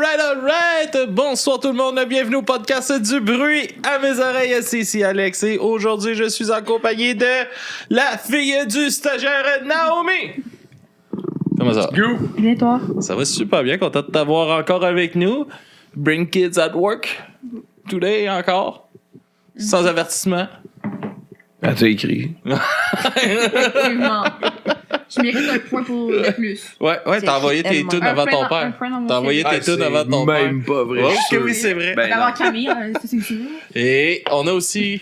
Alright! Bonsoir tout le monde, bienvenue au podcast du bruit à mes oreilles, c'est ici Alex et aujourd'hui je suis accompagné de la fille du stagiaire Naomi! Comment ça va? Bien toi? Ça va super bien, content de t'avoir encore avec nous. Bring kids at work today encore, sans avertissement. Ah, t'as écrit. Effectivement. Je mérite un point pour de plus. Ouais, t'as envoyé tes tunes avant ton père. T'as envoyé tes tunes avant ton père. Même pas vrai. Oh, que oui, c'est vrai. Ben, D'avoir Camille, c'est sûr. Et on a aussi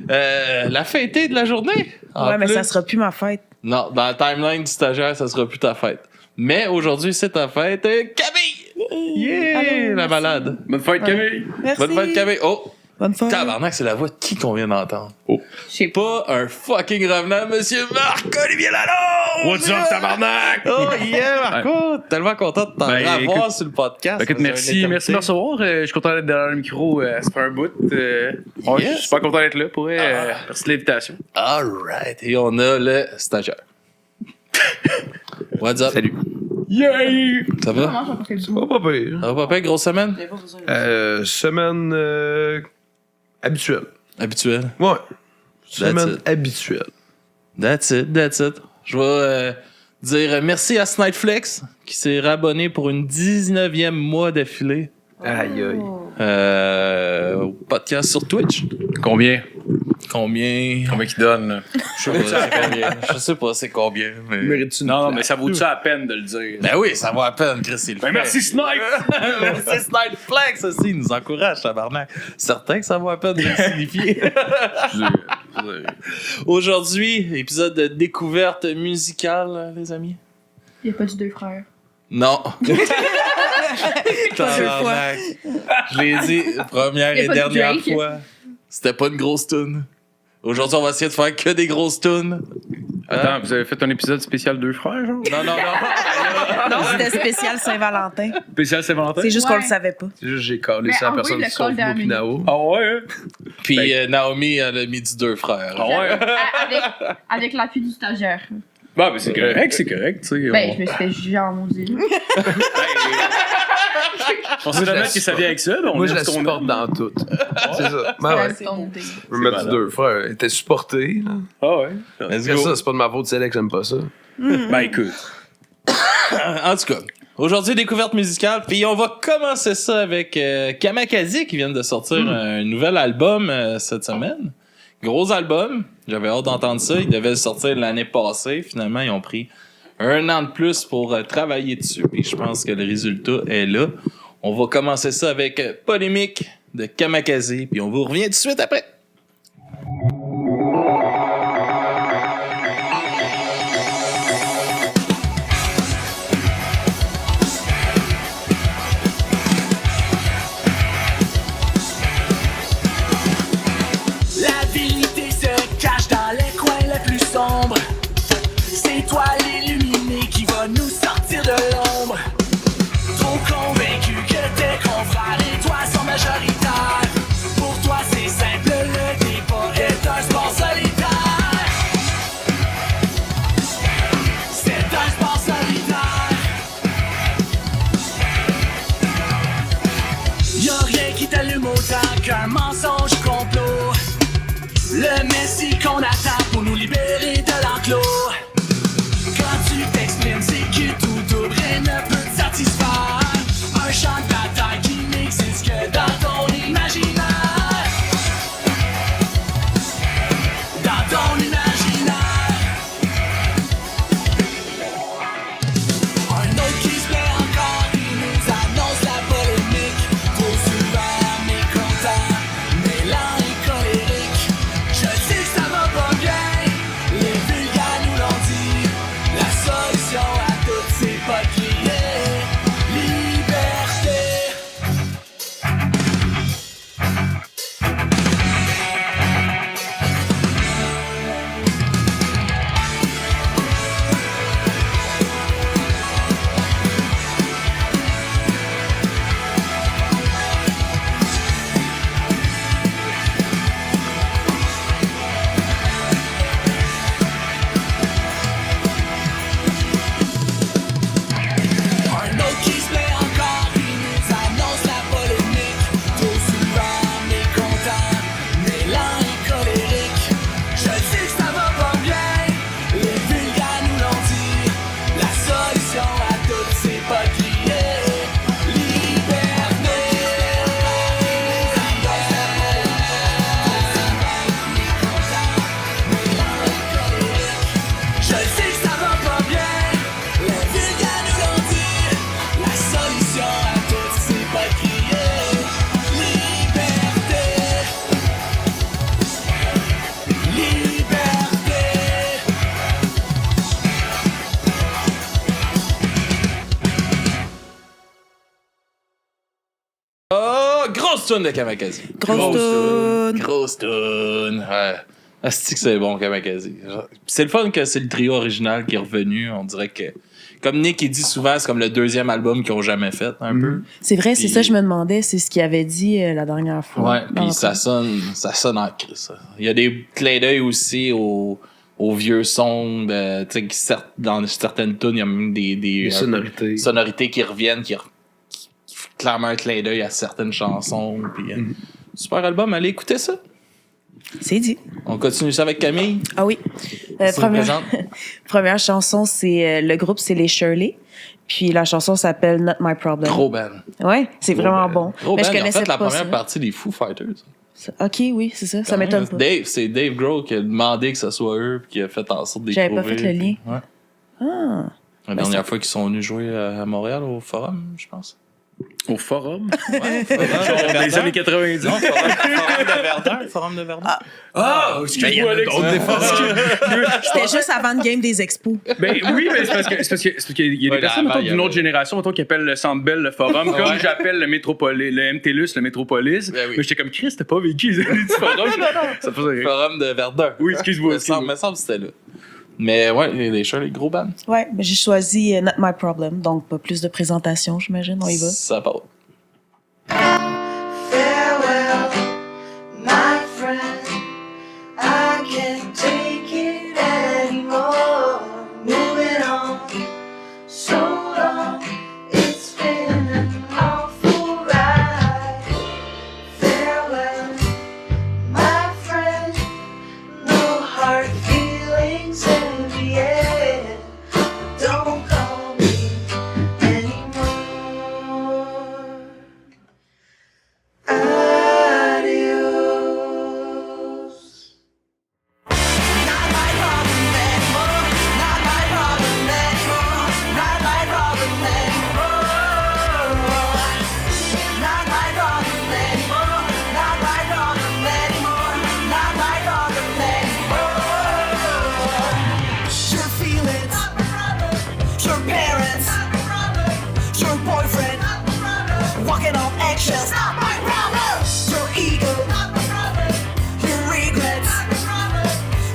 la fêtée de la journée. Ouais, mais ça sera plus ma fête. Non, dans la timeline du stagiaire, ça sera plus ta fête. Mais aujourd'hui, c'est ta fête. Camille! Yeah! Allô, la merci. malade. Bonne fête, Camille. Merci. Bonne fête, Camille. Oh! Bonne fête. Tabarnak, c'est la voix de qui qu'on vient d'entendre? Oh. Je sais pas. Pas un fucking revenant, monsieur Marc-Olivier Lalonde! What's up, tabarnak? Oh yeah, Marco! Tellement content de t'en Ben, revoir écoute- sur le podcast. Écoute, Ça, merci c'est une de me éternité. recevoir. Je suis content d'être derrière le micro. Ça fait un bout. Ouais, Je suis super content d'être là pour merci de l'invitation. Alright, et on a le stagiaire. What's up? Salut. Yay! Ça va? Comment j'ai apporté le Oh, bout? pas pire. Ça va pas, grosse semaine? Semaine habituelle. Habituel. Ouais. Semaine it. habituelle. That's it. Je vais dire merci à Snideflex qui s'est rabonné pour une 19e mois d'affilée Aïe, aïe. au podcast sur Twitch. Combien? Combien? Combien qu'il donne, là? Je sais pas c'est combien. Je sais pas c'est combien. Mais... Mérites-tu non, mais ça vaut-tu la peine de le dire? Ben oui, ça vaut à peine, Chris, il le fait. merci, Snipe! Merci Snideflex aussi, il nous encourage, tabarnak. Certain que ça vaut à peine de le signifier. Aujourd'hui, épisode de découverte musicale, les amis. Il n'y a pas du deux frères. Non. Pas deux fois. Tabarnak. Je l'ai dit première Y a et pas de dernière Drake. fois. C'était pas une grosse tune. Aujourd'hui, on va essayer de faire que des grosses tunes. Attends, vous avez fait un épisode spécial deux frères, genre? Non. Non, c'était spécial Saint-Valentin. Spécial Saint-Valentin? C'est juste qu'on Ouais. le savait pas. C'est juste j'ai collé Mais ça à en vrai, personne le sauf col moi d'Amélie. pis Nao. Ah ouais? Puis Naomi, elle a mis du deux frères. Ah ouais? Avec l'appui du stagiaire. Bah, mais c'est correct, tu sais. Ben, je me suis fait juger en maudit. On sait jamais qui ça vient avec ça. Donc Moi, je la supporte dans tout. C'est ça. Ben ouais. C'est ton thé. Je veux mettre malade. deux frères. Elle était supportée, là. Ah ouais? Let's C'est go. ça, c'est pas de ma faute, c'est elle que j'aime pas ça. Ben écoute. En tout cas, aujourd'hui, découverte musicale. Puis on va commencer ça avec Kamakazi qui vient de sortir un nouvel album cette semaine. Gros album. J'avais hâte d'entendre ça. Ils devaient le sortir l'année passée. Finalement, ils ont pris un an de plus pour travailler dessus. Puis je pense que le résultat est là. On va commencer ça avec Polémique de Kamakazi. Puis on vous revient tout de suite après. La vérité se cache dans les coins les plus sombres. C'est toi l'illuminé qui va nous sortir de l'ombre. Trop convaincu que tes confrères et toi sont majoritaires. Pour toi c'est simple, le débat est un sport solitaire. C'est un sport solitaire. Y'a rien qui t'allume autant qu'un mensonge complot. Le messie qu'on attend pour nous libérer de l'enclos. Quand tu t'exprimes, c'est que tout double et ne peut te satisfaire. Un champ de bataille qui n'existe que dans ton imaginaire. Dans ton imaginaire. Un autre qui se plaît encore, il nous annonce la polémique. Trop souvent mécontent, tune de Kamakazi. Grosse toune. Grosse tune. Ouais. Asti que c'est bon, Kamakazi. C'est le fun que c'est le trio original qui est revenu. On dirait que, comme Nick il dit souvent, c'est comme le deuxième album qu'ils ont jamais fait, un peu. C'est vrai, c'est Puis- ça, je me demandais. C'est ce qu'il avait dit la dernière fois. Ouais, Dans puis la ça sonne en crise. Ça. Il y a des clins d'œil aussi aux vieux sons, tu sais, qui dans certaines tunes, il y a même des sonorités qui reviennent, qui clairement un clin d'œil à certaines chansons. Puis, super album, allez écouter ça. C'est dit. On continue ça avec Camille. Ah oui. Ça nous présente. Première chanson, c'est le groupe, c'est les Shirley. Puis la chanson s'appelle Not My Problem. Gros band. Ouais, c'est vraiment band. bon. Gros Mais band, je ils ont connaissais fait la pas première ça. partie des Foo Fighters. Ok, oui, c'est ça. Ça m'étonne pas. C'est Dave Grohl qui a demandé que ce soit eux puis qui a fait en sorte de les J'avais pas trouver. fait le lien. Ouais. Ah. La dernière fois qu'ils sont venus jouer à Montréal au Forum, je pense. Au forum? Ouais, Genre des années 90. Non, Forum de Verdun. Ah, excuse-moi, Alex. C'était juste avant le game des expos. Ben oui, mais c'est parce qu'il y a Ouais, des personnes avant, mettons, il y d'une avait- autre génération mettons, qui appellent le Centre Bell le Forum, Ouais. comme j'appelle le Métropolis, le MTLUS, le Métropolis. Ben oui. Mais j'étais comme Chris, t'as pas vécu les années du Forum. Ça te faisait rire. Forum de Verdun. Oui, excuse-moi. Me semble que c'était là. Mais ouais, les Shirley, gros band. Ouais, mais j'ai choisi Not My Problem. Donc, pas plus de présentation, j'imagine. On y va. Ça part. Farewell, my friend. I can't take it anymore. Moving on, so long. It's been an awful ride. Farewell, my friend. No hard feelings in the end. Don't call me anymore. Adios. Not my problem anymore. Not my problem anymore. Not my problem anymore. Not my problem anymore. Not my problem anymore. Not my problem anymore. Your feelings, your parents, your boyfriend, walking on eggshells. Not my problem. Your ego, your regrets,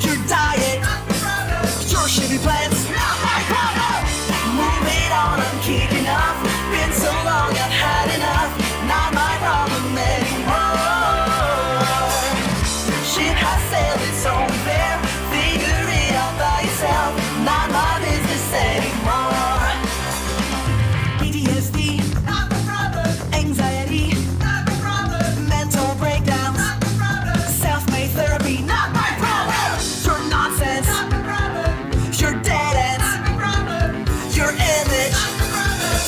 your diet, your shitty plans. Not my problem. Moving on, I'm kicking off. Been so long, I've had enough. Not my problem anymore. Shit has sailed, it's over. Figure it out by yourself. Not my business anymore. PTSD, anxiety, mental breakdowns, self-made therapy. Not my problem. Your nonsense, your dead ends, your image,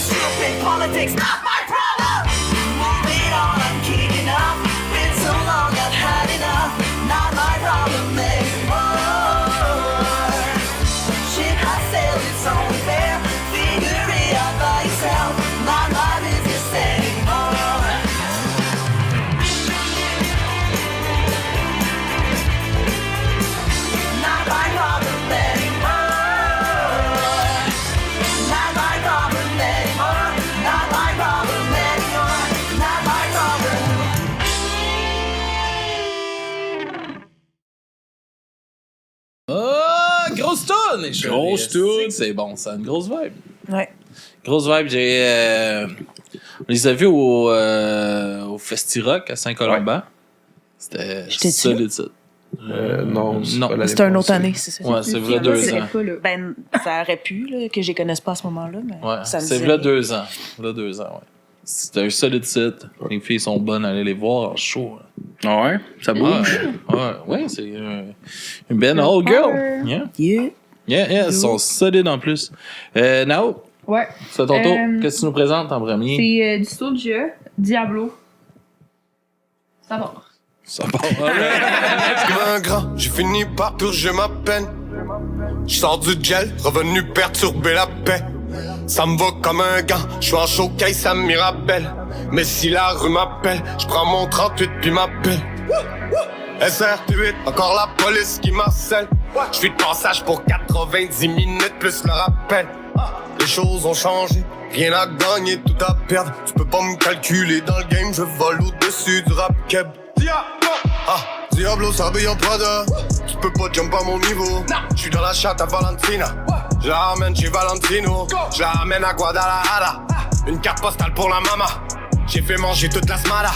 stupid politics. Not my problem. Moving on, I'm kicking off. Been so long, I've had enough. Not my problem anymore. Shit has sailed, it's over. Figure it out by yourself. Not my business anymore. Not my problem anymore. Not my problem anymore. Not my problem anymore. Not my problem. Ah, grosse tune! les Shirley. Grosse tune. C'est bon, ça. Une grosse vibe. Ouais. Grosse vibe. On les a vus au Festi-Rock à Saint-Colomban. C'était J'étais dessus? solide, ça. Non, c'est non. pas l'année C'était une autre passée. année, c'est ça. Ouais, c'est vrai 2 ans. Pas là. Ben, ça aurait pu, là, que je les connaisse pas à ce moment-là, mais Ouais, ça me c'est dit là rien. 2 ans. Là 2 ans, ouais. C'était un solide site. Les filles sont bonnes, allez les voir en show. Ah ouais, ça bouge. Ouais, c'est une belle all girl. Yeah. Yeah. Elles sont solides en plus. Nao, Ouais. c'est ton tour. Qu'est-ce que tu nous présentes en premier? C'est du Soulja, Diablo. Ça va. Ça part. Comme un grand, j'ai fini par purger ma peine. J'sors du gel, revenu perturber la paix. Ça me va comme un gant, j'suis en showcase à Mirabelle. Mais si la rue m'appelle, j'prends mon 38 puis m'appelle. SRP8, encore la police qui m'harcèle. J'suis de passage pour 90 minutes plus le rappel. Les choses ont changé, Rien à gagner, tout à perdre. Tu peux pas me calculer dans le game, je vole au-dessus du rap keb. Diablo s'habille en Prada. Tu peux pas jump à mon niveau. J'suis dans la chatte à Valentina. Je la ramène chez Valentino. Je la ramène à Guadalajara. Une carte postale pour la mama. J'ai fait manger toute la smala.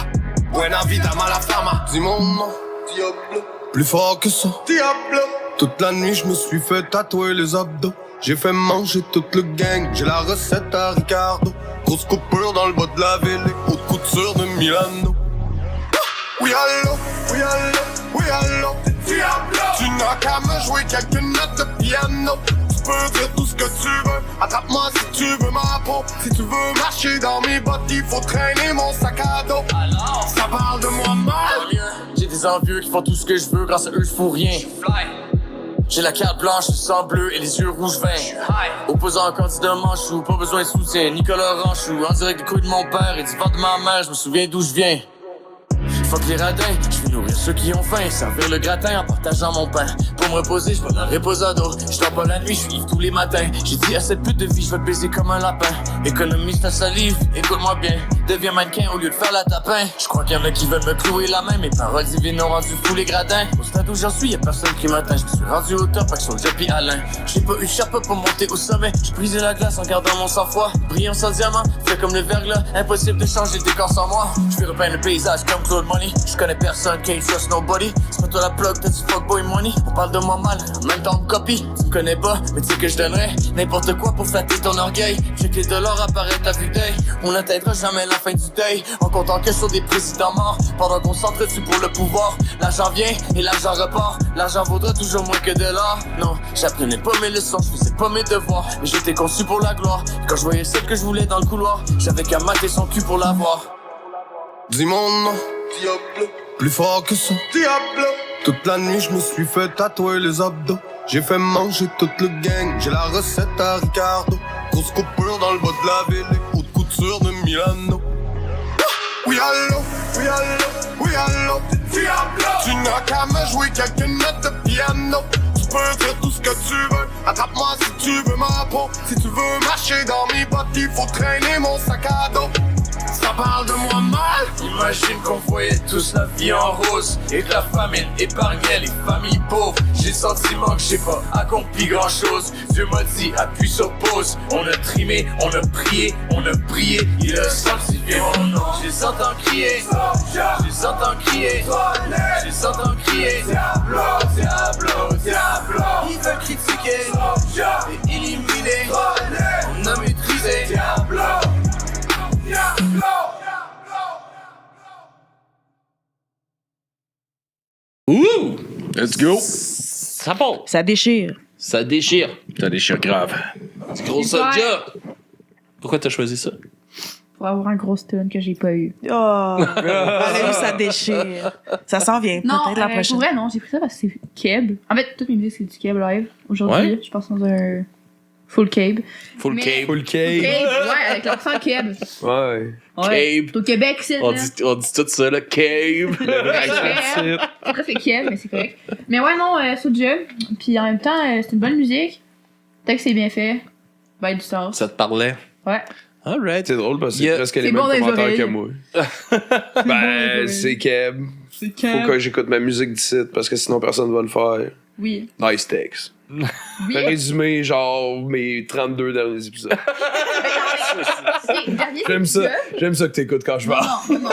Buena vida, mala fama. Dis mon nom, Diablo. Plus fort que ça, Diablo. Toute la nuit je me suis fait tatouer les abdos. J'ai fait manger toute le gang. J'ai la recette à Ricardo. Grosse coupure dans le bas de la ville. Et haute couture de Milano. Oui allo, oui allo, oui allo. Diablo. Tu n'as qu'à me jouer quelques notes de piano. Tu peux dire tout ce que tu veux. Attrape-moi si tu veux ma peau. Si tu veux marcher dans mes bottes, il faut traîner mon sac à dos. Alors, ça parle de moi mal. J'ai des envieux qui font tout ce que je veux. Grâce à eux, je fous rien. J'ai la carte blanche, le sang bleu et les yeux rouges vins. Opposant un candidat manchou, pas besoin de soutien. Nicolas Ranchou, en direct des couilles de mon père et du ventre de ma mère, je me souviens d'où je viens. Fuck les radins, je vais nourrir ceux qui ont faim, servir le gratin en partageant mon pain. Pour me reposer, je vais dans le reposado. Je dors pas la nuit, je suis tous les matins. J'ai dit à cette pute de vie, je vais te baiser comme un lapin. Économise ta salive, écoute-moi bien. Deviens mannequin au lieu de faire la tapin. Je crois qu'il y en a qui veulent me clouer la main. Mes paroles divines ont rendu fous les gradins. Au stade où j'en suis, y'a personne qui m'atteint. Je me suis rendu au top avec Soulja puis Alain. J'ai pas eu chapeau pour monter au sommet. J'ai brisé la glace en gardant mon sang-froid. Brillant sans diamant, fait comme le verglas. Impossible de changer le décor sans moi. Je vais repeindre le paysage comme Claude Money. Je connais personne, can't trust nobody. C'est pas toi la plug, t'as du fuckboy money. On parle de moi mal, en même temps on me copie. Tu me connais pas, mais tu sais que je donnerais n'importe quoi pour flatter ton orgueil. J'ai que les dollars apparaître à vue d'œil. On n'atteindra jamais la fin du deuil en comptant que sur des présidents morts. Pendant qu'on s'entretue pour le pouvoir, l'argent vient et l'argent repart. L'argent vaudra toujours moins que de l'or. Non, j'apprenais pas mes leçons, je faisais pas mes devoirs. Mais j'étais conçu pour la gloire. Quand je voyais celle que je voulais dans le couloir, j'avais qu'à mater son cul pour l'avoir. Dis mon nom, Diablo. Plus fort que ça, Diablo. Toute la nuit je me suis fait tatouer les abdos. J'ai fait manger toute le gang. J'ai la recette à Ricardo. Grosse coupure dans le bas de la ville. Et haute couture de Milano. Oui allo, oui allo, oui allo. Diablo. Tu n'as qu'à me jouer quelques notes de piano. Tu peux dire tout ce que tu veux. Attrape-moi si tu veux ma peau. Si tu veux marcher dans mes bottes, il faut traîner mon sac à dos. Ça parle de moi mal. Imagine qu'on voyait tous la vie en rose et que la famine épargnait les familles pauvres. J'ai le sentiment que j'ai pas accompli grand chose. Dieu m'a dit appuie sur pause. On a trimé, on a prié, on a prié. Il a sanctifié mon nom. Je les entends crier, je les entends crier, je les entends crier. Diablo, Diablo, Diablo. Ils veulent critiquer et éliminer. On a maîtrisé Diablo. Ouh! Let's go! Ça part! Ça déchire. Ça déchire! Ça déchire grave. Du gros Super. Soulja! Pourquoi t'as choisi ça? Pour avoir un gros stun que j'ai pas eu. Oh, allez, ça déchire. Ça s'en vient. Non, Peut-être la pour prochaine. vrai, non, j'ai pris ça parce que c'est Keb. En fait, toutes mes musiques, c'est du Keb live. Aujourd'hui, Ouais. je passe dans un full Keb. Full Mais- Cape. Full Keb, cave. ouais, avec l'accent Keb. Ouais. Ouais. Cape. Au Québec, c'est On là. dit tout ça, là. Cave. C'est presque Keb, mais c'est correct. Mais ouais, non, Soulja. Puis en même temps, c'est une bonne musique. Peut-être que c'est bien fait. Ben, du sens. Ça te parlait? Ouais. Alright. C'est drôle parce que c'est Yeah. presque C'est les bon mêmes dans les commentaires oreilles. que moi. Ben, c'est Keb. C'est Faut que j'écoute ma musique d'ici parce que sinon personne va le faire. Oui. Nice text. Oui. T'as résumé genre mes 32 derniers épisodes. Les derniers J'aime ça. épisodes- J'aime ça que t'écoutes quand je parle. Non.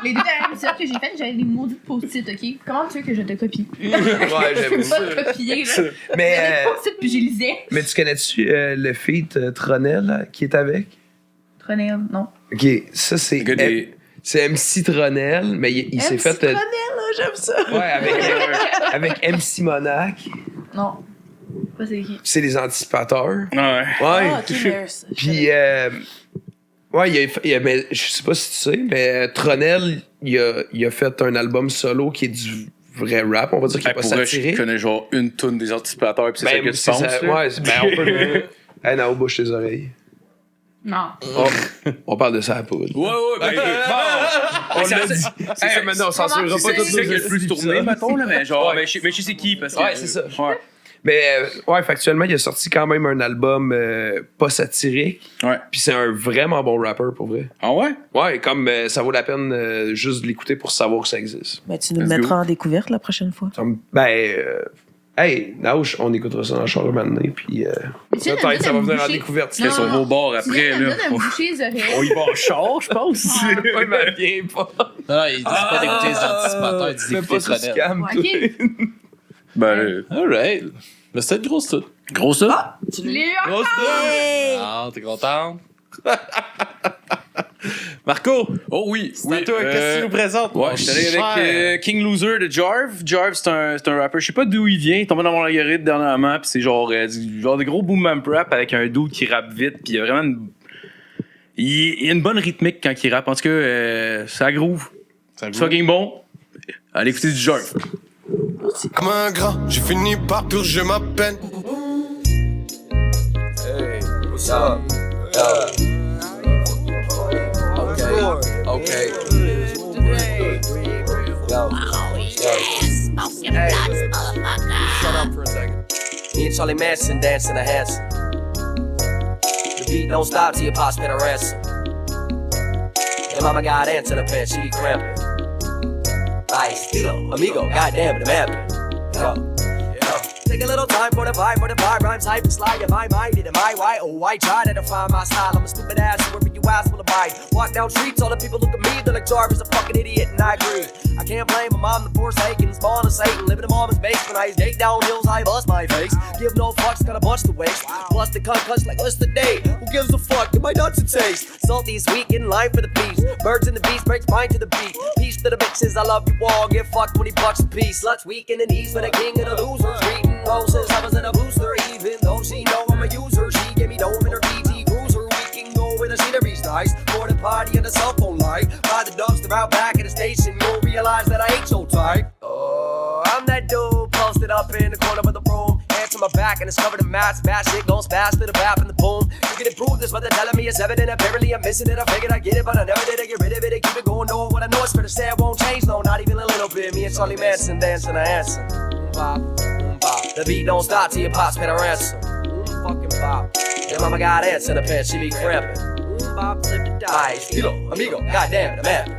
Les deux derniers épisodes que j'ai fait, j'avais des maudits post-it, ok? Comment tu veux que je te copie? Ouais, Je j'aime peux ça. pas te copier, là. Mais, J'avais des post-it puis je lisais. mais tu connais-tu le feat Tronel là, qui est avec? Tronel, non. Ok, ça c'est. Le gars des- C'est MC Tronel, mais il s'est fait. Tronel, là, j'aime ça. Ouais, avec MC Monac. Non. Pas c'est qui? C'est les anticipateurs. Ouais. Ouais. Ah, ok, merci. Puis, ouais, mais je sais pas si tu sais, mais Tronel, il a fait un album solo qui est du vrai rap, on va dire, qui est pas Pour vrai, je satirique. connais genre une toune des anticipateurs, pis c'est ça que tu c'est penses. ça, là. ouais, on peut. Hey, Nao, bouche tes oreilles. Non. On parle de ça à la poudre. Ouais, ben, On l'a dit. C'est ça, maintenant, on censurera pas C'est tout ça qui a le plus tourné, mettons, là, mais genre, mais je sais c'est qui, parce que. Ouais, c'est ça. Ouais. Mais ouais, factuellement, il a sorti quand même un album pas satirique. Ouais. Puis c'est un vraiment bon rappeur pour vrai. Ah ouais? Ouais, comme ça vaut la peine juste de l'écouter pour savoir que ça existe. Ben, tu nous le Let's mettras go. en découverte la prochaine fois. Hey, Nauch, on écoutera ça dans le char maintenant, puis Mais tu viens de me peut-être ça va donner venir en boucher. découverte. Non, Sur vos bords Tu viens après, de me là. donner un boucher les oreilles. On y va en char, je pense. Ouais, mais viens pas. Non, il dit pas d'écouter les anticipateurs, il dit Fais d'écouter pas ça, Tronel. scam, Ouais, ok. Ben, Alright. Mais c'était une grosse tout. gros ça? Je l'ai eu. Grosse tout! Ah, t'es content? Marco! Oh oui, C'est à toi, qu'est-ce que tu nous présentes? Ouais, mon je suis allé cher? avec King Loser de Jarv. Jarv, c'est un rappeur. Je sais pas d'où il vient. Il est tombé dans mon algorithme dernièrement. Puis c'est genre des gros boom bap rap avec un dude qui rappe vite. Puis il y a vraiment il y a une bonne rythmique quand il rappe. En tout cas, ça groove. C'est fucking bon. Allez écouter du Jarv. Comme un grand, j'ai fini par purger ma peine. Hey, what's up? Yo. Okay. Yo. Hey. Shut up for a second. Me and Charlie Manson dancing a Hanson. The beat don't stop till your pops better ransom. And mama got ants in her pants, she be cramping. Ay, estilo, amigo, goddamn it, I'm happy. Yo. Take a little time for the vibe, rhymes hype and slide in my mind, in my why, oh, I try to define my style, I'm a stupid ass, whoever you ask will abide. Walk down streets, all the people look at me, they're like Jarvis, a fucking idiot, and I agree. I can't blame my mom, the Forsaken, spawn of Satan, living in mama's basement, I skate down hills, I bust my face, give no fucks, got a bunch to waste, busted cuts like list of day, who gives a fuck, get my nuts and taste, salty sweet, in line for the peace, birds in the beast, breaks mine to the beat, peace to the mixes, I love you all, get fucked 20 bucks a piece, sluts weak in the knees for the king of the losers, reading roses, I was in a booster, even though she know I'm a user, she gave me dome in her PT Cruiser, we can go where the scenery's nice, for the party on the cell phone light, by the dumpster out back at the station, you'll realize that I ain't so tight. Oh, I'm that dude posted up in the corner of the room, hands on my back and it's covered in mats, bad shit goes fast to the bath and the boom. You can improve this, but they're telling me it's evident, apparently I'm missing it, I figured I get it, but I never did, I get rid of it, I keep it going, know what I know, it's fair to say I won't change, no, not even a little bit, me and Charlie Manson dancing a Hanson. The beat don't stop till your pops pay the ransom. Fucking bop. Your mama got ants in the pants, she be cramping. Bop, flip the die. Estilo, amigo, goddamn it, I'm happy.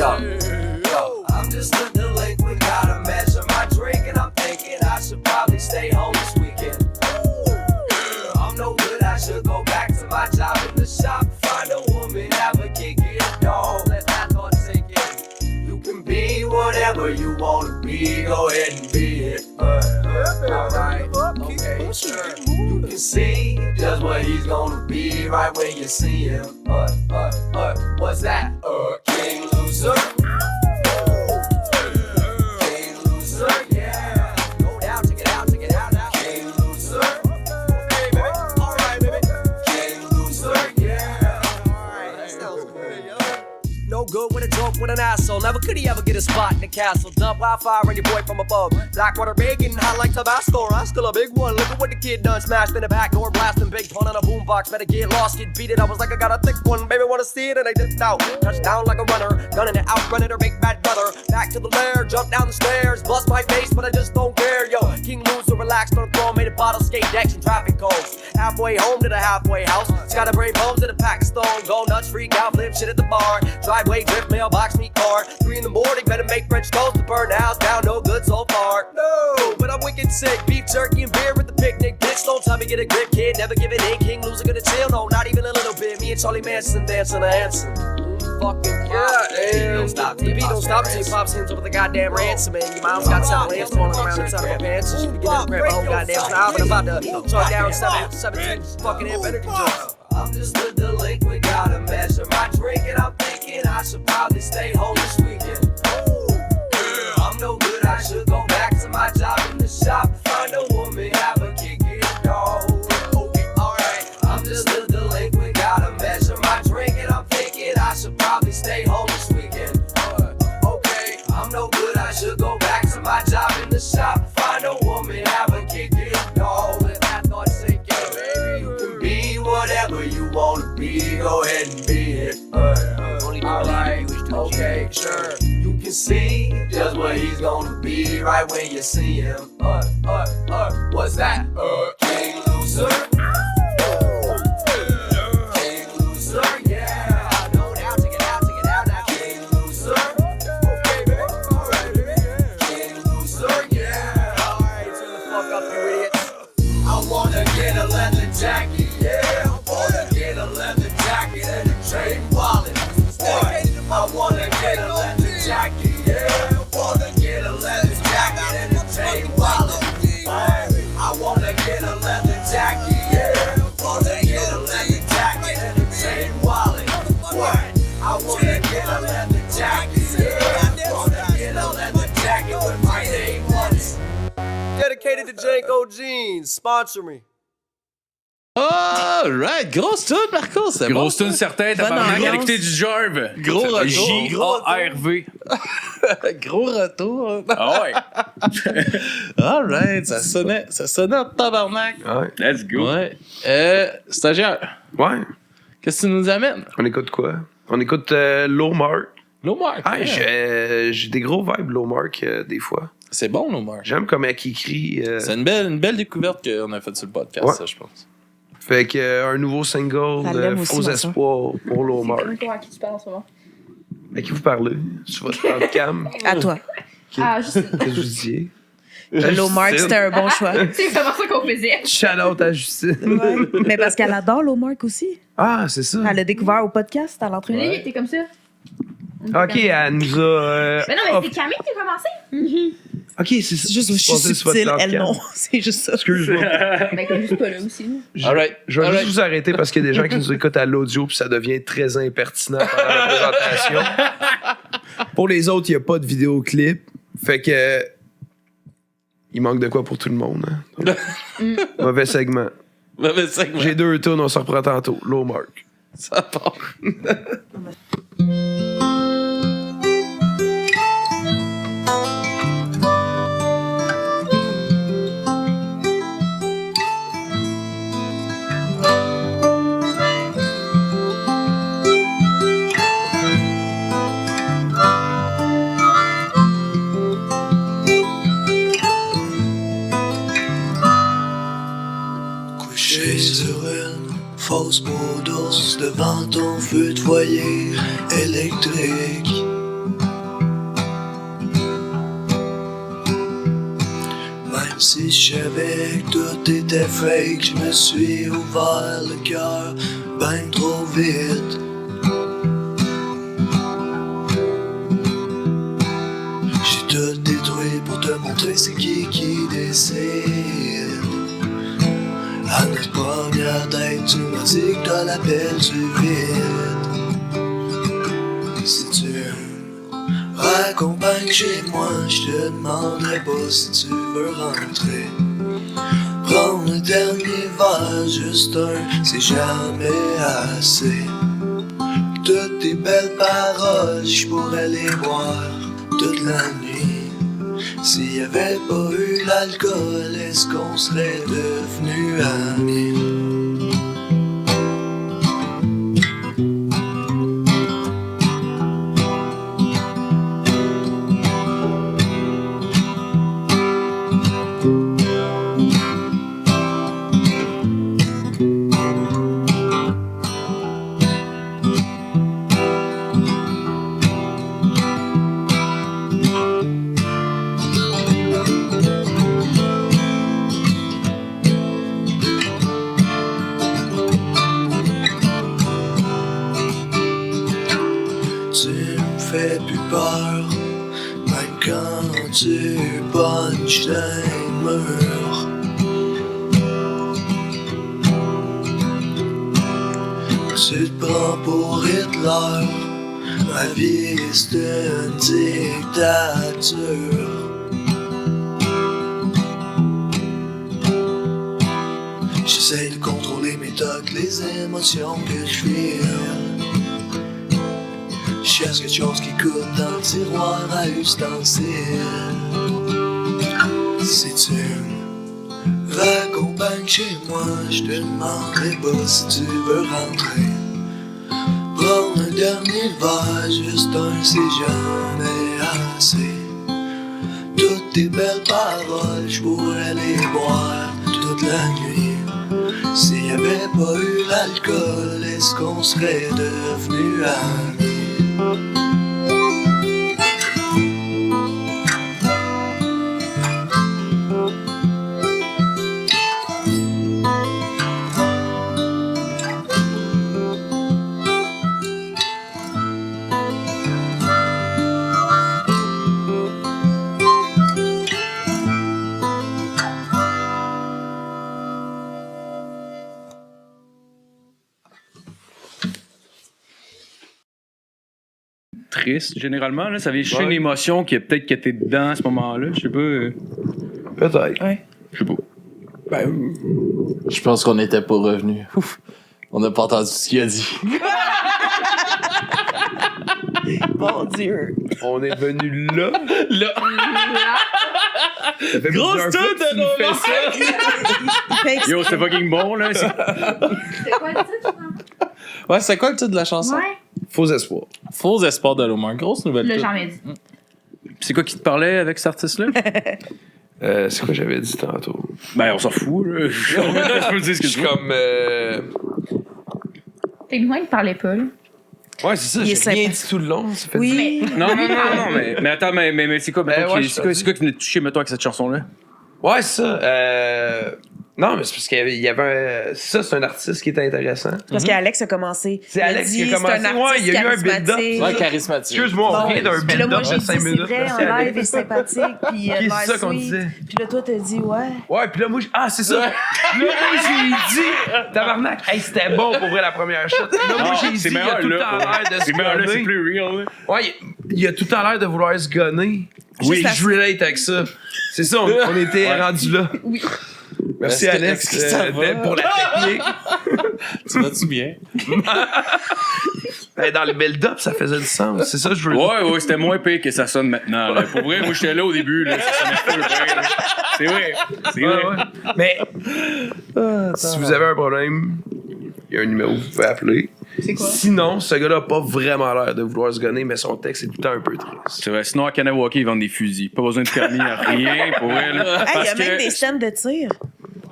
Yo. I'm just a delinquent, gotta measure my drink, and I'm thinking I should probably stay home this weekend. I'm no good, I should go back to my job in the shop, find a woman, have a kick it, dog. Let that thought sink in. You can be whatever you wanna be, go ahead and be it. Alright, okay, sure. You can see just what he's gonna be right when you see him. What's that? King Loser. King Loser, yeah. Go down, check it out now. King Loser. Hey, baby. Alright, baby. King Loser, yeah. Alright, that sounds good, yo. No good with a joke with an asshole. Never could he ever get a spot in the castle. Dump wildfire on your boy from above. Blackwater bacon, hot like Tabasco. I'm still a big one. Look at what the kid done. Smashed in the back door, blasting big pun on a boombox. Better get lost, get beat it. I was like, I got a thick one. Baby, wanna see it? And I dipped out. Touchdown like a runner. Gunning it out, running her big bad brother. Back to the lair, jump down the stairs. Bust my face, but I just don't care. Yo, King Loser, relaxed on the throne. Made a bottle skate decks and traffic cones. Halfway home to the halfway house. Got a brave home to the pack of stone. Go nuts, freak out, flip shit at the bar. Driveway, drift, mailbox, meet car. 3 in the morning, better make French toast to burn the house down. No good so far. No, but I'm wicked sick. Beef jerky and beer at the picnic. Bitch, don't tell me get a grip, kid. Never give it in. King Loser gonna chill. No, not even a little bit. Me and Charlie Manson dancing a Hanson. Fucking yeah, and the beat don't stop till your pops hands over the goddamn ransom, and your mom's got 7 lamps falling around inside of her pants, and she be getting to grab my whole goddamn style, but I'm about to charge down 17 fucking amp energy drinks. I'm just a delinquent, gotta measure my drink, and I'm thinking I should probably stay home this weekend. I'm no good, I should go back to my job in the shop, find a woman, have a kick it, dog. Okay, alright, I'm just a delinquent, gotta measure my drink, and I'm thinking I should probably stay home this weekend. Okay, I'm no good, I should go back to my job in the shop, find a woman, have a kick it, dog. Let that thought sink in, baby. You can be whatever you wanna be, go ahead and be it. Alright, okay, sure. You can see just what he's gonna be right when you see him. What's that? King loser. King loser, yeah. No doubt, take it out now. King loser. Okay, baby. Alright, baby. King loser, yeah. Alright, turn the fuck up, you idiots. I wanna get a leather jacket, yeah. I wanna get a leather jacket and a chain wallet. I wanna get a leather jacket, yeah. I wanna get a leather jacket and a chain wallet. I wanna get a leather jacket, yeah. I wanna get a leather jacket and a chain wallet. I wanna get a leather jacket, yeah. I wanna get a leather jacket with my name on it. Dedicated to Janko Jeans, sponsor me. Alright, grosse tune, Marco, c'est bon. Grosse tune certaine, t'as Bonne pas ambiance. écouté du Jarve. Gros retour. J-A-R-V. Gros retour. Ah ouais. Alright, ça sonnait en tabarnak. Ouais. Let's go. Ouais. Stagiaire, Ouais. qu'est-ce que tu nous amènes? On écoute quoi? On écoute Lowmark. Lowmark. Ah, ouais. j'ai des gros vibes Lowmark des fois. C'est bon, Lowmark. J'aime comment il écrit. C'est une belle découverte qu'on a faite sur le podcast, Ouais. ça, je pense. Fait que un nouveau single, Ça l'aime aussi, Faux ma espoirs pour C'est Lowmark. comme toi à qui tu parles en ce moment. À qui vous parlez? Sur votre cam? À toi. Ah, juste. Qu'est-ce que vous disiez? Lowmark, c'était un bon choix. C'est vraiment ça qu'on faisait. Shout out à Justine. Ouais. Mais parce qu'elle adore Lowmark aussi. Ah, c'est ça. Elle l'a découvert au podcast, à Mais l'entraînement. là, il était comme ça. Ok, elle nous a. Mais non, mais c'est Camille qui a commencé. Ok, c'est ça. C'est juste, je suis pensais sur votre subtile, elle cam. non. C'est juste ça. Excuse-moi. Ben, comme juste pas là aussi. Alright. Je vais Alright. juste vous arrêter parce qu'il y a des gens qui nous écoutent à l'audio puis ça devient très impertinent pendant la présentation. Pour les autres, il n'y a pas de vidéoclip. Fait que. Il manque de quoi pour tout le monde. Hein? Mauvais segment. Mauvais segment. J'ai 2 tunes, on se reprend tantôt. Lowmark. Ça part. Couché sur une fausse peau d'ours devant ton feu de foyer électrique. Même si je savais que tout était fake, je me suis ouvert le cœur ben trop vite. J'ai tout détruit pour te montrer c'est qui décide. À notre première date, tu m'as dit que t'as l'appel du vide. Si tu raccompagnes chez moi, je te demanderai pas si tu veux rentrer. Prends le dernier verre, juste un, c'est jamais assez. Toutes tes belles paroles, je pourrais les boire toute la nuit. S'il y avait pas eu l'alcool, est-ce qu'on serait devenus amis? Tu me fais plus peur, même quand tu punches d'un mur. Tu te prends pour Hitler, ma vie c'est une dictature. J'essaie de contrôler mes tocs, les émotions que je file. Je cherche quelque chose qui coûte dans le tiroir à ustensiles. Si tu me raccompagnes chez moi, je te demanderai pas si tu veux rentrer. Prends un dernier verre, juste un, c'est jamais assez. tes belles paroles, je pourrais les boire toute la nuit. S'il y avait pas eu l'alcool, est-ce qu'on serait devenus amis? Triste, généralement. Là, ça vient chercher Ouais. une émotion qui a peut-être qui était dedans à ce moment-là. Je sais pas. Peut-être. Je sais pas. Ben, Je pense qu'on n'était pas revenus. Ouf. On n'a pas entendu ce qu'il a dit. Mon Dieu. on est venu là. Là. Ça fait Grosse plusieurs fois tête que tu de nous fais Nolan. ça. Fait que Yo, c'est fucking bon, là. C'est quoi le titre? Ouais, c'est quoi le titre de la chanson? Ouais. Faux espoir. Faux espoir de Lomar. Grosse nouvelle. Le tune. jamais dit. C'est quoi qui te parlait avec cet artiste-là? C'est quoi j'avais dit tantôt? Ben, on s'en fout, là. Je peux dire ce que Je suis tu veux. comme. Techniquement, il parlait pas, là. Ouais, c'est ça, Il est j'ai rien sympa. dit tout le long. Ça fait oui. Non, mais attends, mais c'est quoi, Ben mettons, ouais, qui- je c'est quoi, te c'est quoi qui venait te toucher, mettons, avec cette chanson-là? Ouais, c'est ça. Non, mais c'est parce qu'il y avait un. Ça, c'est un artiste qui est intéressant. Parce qu'Alex a commencé. C'est Il a Alex dit, qui a commencé. C'est un Ouais, artiste il y a eu un build-up. charismatique. Ouais, charismatique. Excuse-moi, on Bon, vient d'un Puis là, build-up moi, de j'ai dit, 5 c'est minutes. vrai, en Merci, Alex. live, est sympathique. Puis Qui, l'air c'est ça qu'on sweet. disait? Puis là, toi, t'as dit, ouais. Ouais, puis là, moi, ah, c'est ça. Puis là, moi, j'ai dit, tabarnak, hey, c'était bon pour vrai la première shot. Là, moi, j'ai dit, c'est il a meilleur, tout le là. temps l'air de se C'est meilleur, là, c'est gonner. plus real, là. Ouais, il a tout le temps l'air de vouloir se gonner. Oui. Oui, je relate avec ça. C'est ça, on était rendus là. Oui. Merci, Est-ce que- Alex, est-ce que ça va? pour la technique. Tu vas-tu bien? Ben, dans le build-up, ça faisait du sens. C'est ça que je veux dire. Ouais, c'était moins pire que ça sonne maintenant. Là. Pour vrai, moi, j'étais là au début. Là, ça sonnait full bien, là. C'est vrai. C'est vrai. Ouais, ouais. Mais si vous avez un problème, il y a un numéro que vous pouvez appeler. C'est quoi? Sinon, ce gars-là n'a pas vraiment l'air de vouloir se gonner, mais son texte est tout le temps un peu triste. C'est vrai. Sinon, à Kanawaki, ils vendent des fusils. Pas besoin de permis, rien. Pour vrai, là. Hey, il y a Parce même que- des stands de tir.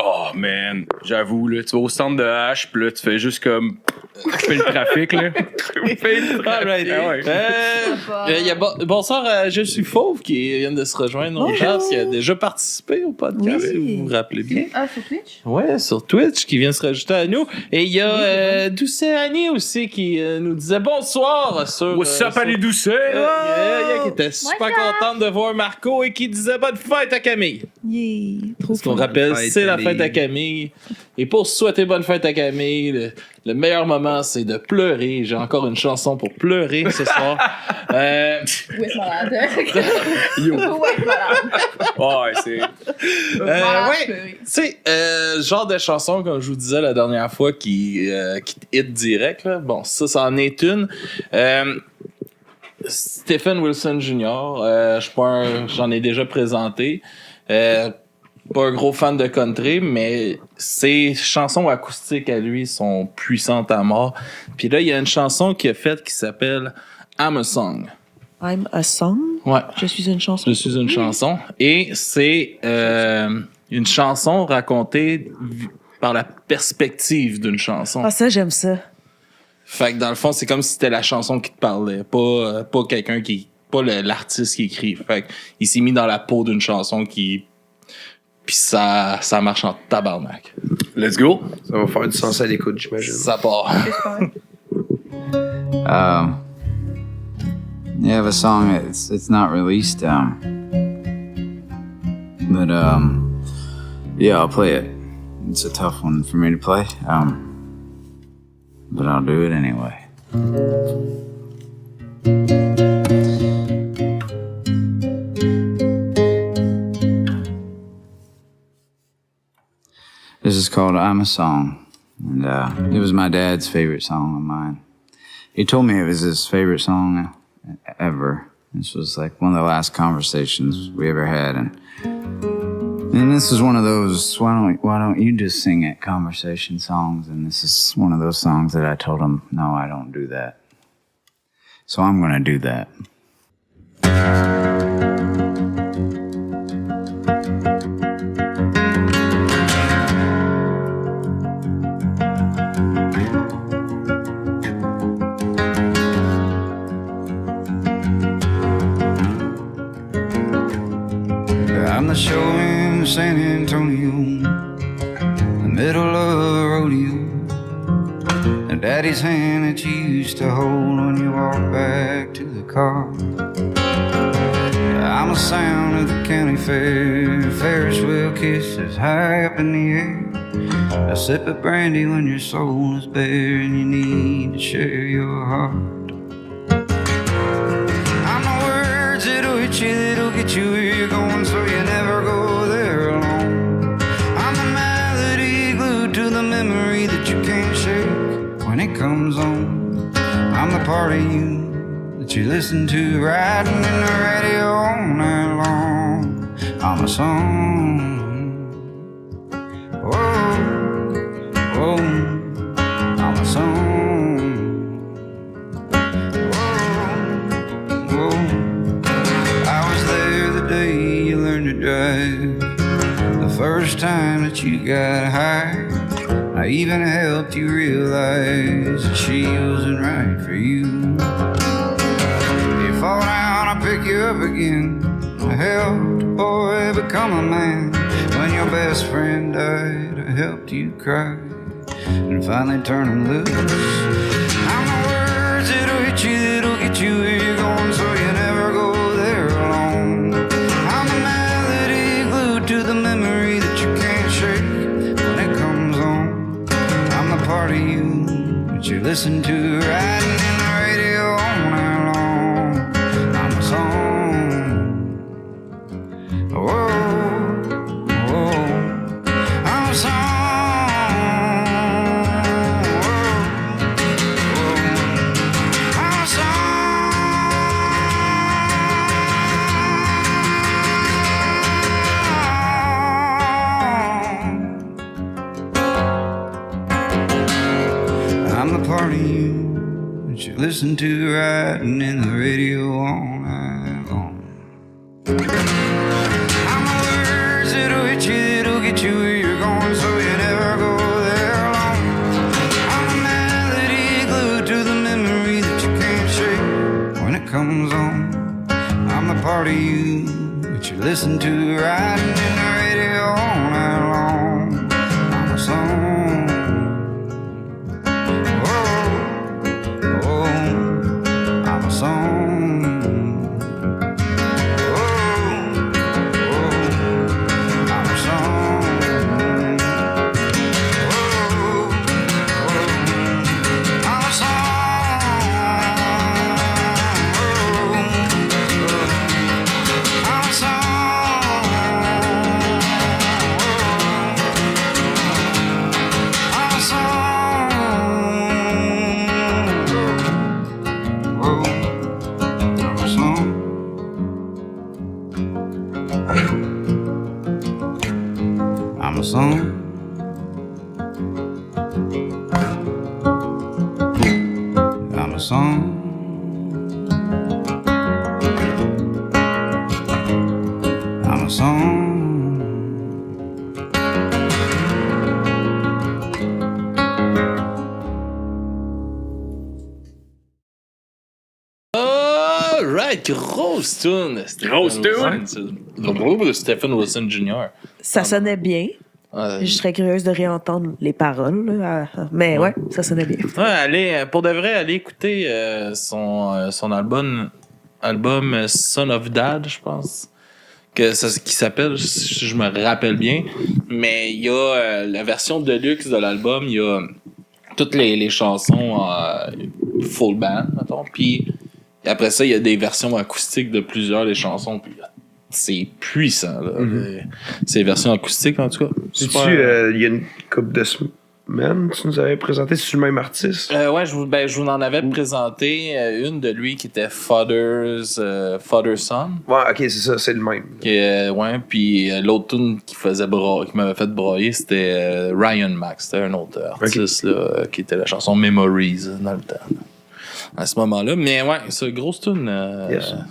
Oh, man. J'avoue, là. Tu vas au stand de hache, pis là, tu fais juste comme. Couper le trafic, là. Alright. Ah ouais. Il y a bonsoir, je suis Fauve qui vient de se rejoindre au chat, qui a déjà participé au podcast, Oui. si vous vous rappelez bien. Ah, sur Twitch? Ouais, sur Twitch, qui vient se rajouter à nous. Et il y a Doucet Annie aussi qui nous disait bonsoir sur. What's up, sur- allez doucet? qui était super What's up? contente de voir Marco et qui disait bonne fête à Camille. Yeah. Trop Ce qu'on fun. rappelle, fête, c'est la Camille. fête à Camille. Et pour souhaiter bonne fête à Camille, le meilleur moment, c'est de pleurer. J'ai encore une chanson pour pleurer ce soir. Où est-ce malade? Yo. Où est-ce malade? Ouais, c'est. Malade, ouais, pleurer. tu sais, genre de chanson, comme je vous disais la dernière fois, qui te hit direct. Là. Bon, ça en est une. Stephen Wilson Jr., j'en ai déjà présenté. Pas un gros fan de country, mais ses chansons acoustiques à lui sont puissantes à mort. Puis là, il y a une chanson qu'il a faite qui s'appelle I'm a Song. I'm a song. Ouais. Je suis une chanson. Je suis une chanson. Et c'est une chanson racontée par la perspective d'une chanson. Ah, ça, j'aime ça. Fait que dans le fond, c'est comme si c'était la chanson qui te parlait, pas quelqu'un qui. Pas l'artiste qui écrit. Fait que il s'est mis dans la peau d'une chanson qui. Puis ça marche en tabarnak. Let's go. Ça va faire du sens à l'écoute, j'imagine. Ça part. You have a song it's not released, but yeah, I'll play it. It's a tough one for me to play, but I'll do it anyway. This is called I'm a Song, and it was my dad's favorite song of mine. He told me it was his favorite song ever. This was like one of the last conversations we ever had, and this was one of those why don't you just sing it conversation songs, and this is one of those songs that I told him, no, I don't do that. So I'm gonna do that. I'm the show in San Antonio, the middle of a rodeo. And Daddy's hand that you used to hold when you walked back to the car. I'm the sound of the county fair, Ferris wheel kisses high up in the air. A sip of brandy when your soul is bare and you need to share your heart. I'm the words that'll hit you, that'll get you where you're going, so you never go there alone. I'm the melody glued to the memory that you can't shake when it comes on. I'm the part of you that you listen to riding in the radio all night long. I'm a song. Whoa, whoa, I'm a song. Whoa, whoa. I was there the day you learned to drive, the first time that you got high. I even helped you realize that she wasn't right for you. You fall down, I pick you up again. I helped a boy become a man. When your best friend died, I helped you cry and finally turn him loose. I'm the words that'll hit you, that'll get you where you're going, so you never go there alone. I'm the melody glued to the memory that you can't shake when it comes on. I'm the part of you that you listen to riding in the radio all night long. I'm a song. Whoa, whoa, I'm a song. Whoa, whoa, I'm a song. I'm the part of you that you listen to riding in the radio all night long. I'm the words that'll hit you, that'll get you where you're going, so you never go there alone. I'm the melody glued to the memory that you can't shake when it comes on. I'm the part of you that you listen to riding in the radio all night long. I'm a song. I'm a song. I'm a song. I'm a song. I'm a song. Alright, grosse tune. Grosse tune? Stephen Wilson Jr. Ça sonnait bien. Je serais curieuse de réentendre les paroles, là. Mais ouais, ça sonnait bien. Ouais, pour de vrai, allez écouter son album Son of Dad, je pense. Qui s'appelle, si je me rappelle bien. Mais il y a la version deluxe de l'album, il y a toutes les chansons full band, mettons. Puis après ça, il y a des versions acoustiques de plusieurs des chansons. Puis c'est puissant, là. Ces versions acoustiques, en tout cas. Il y a une couple de semaines, tu nous avais présenté, c'est le même artiste? Ouais, je vous en avais présenté une de lui qui était Father's Son. Ouais, ok, c'est ça, c'est le même. Ouais, puis l'autre tune qui m'avait fait brailler, c'était Ryan Max. C'était un autre artiste là, qui était la chanson Memories dans le temps. À ce moment-là. Mais ouais, c'est une grosse tune.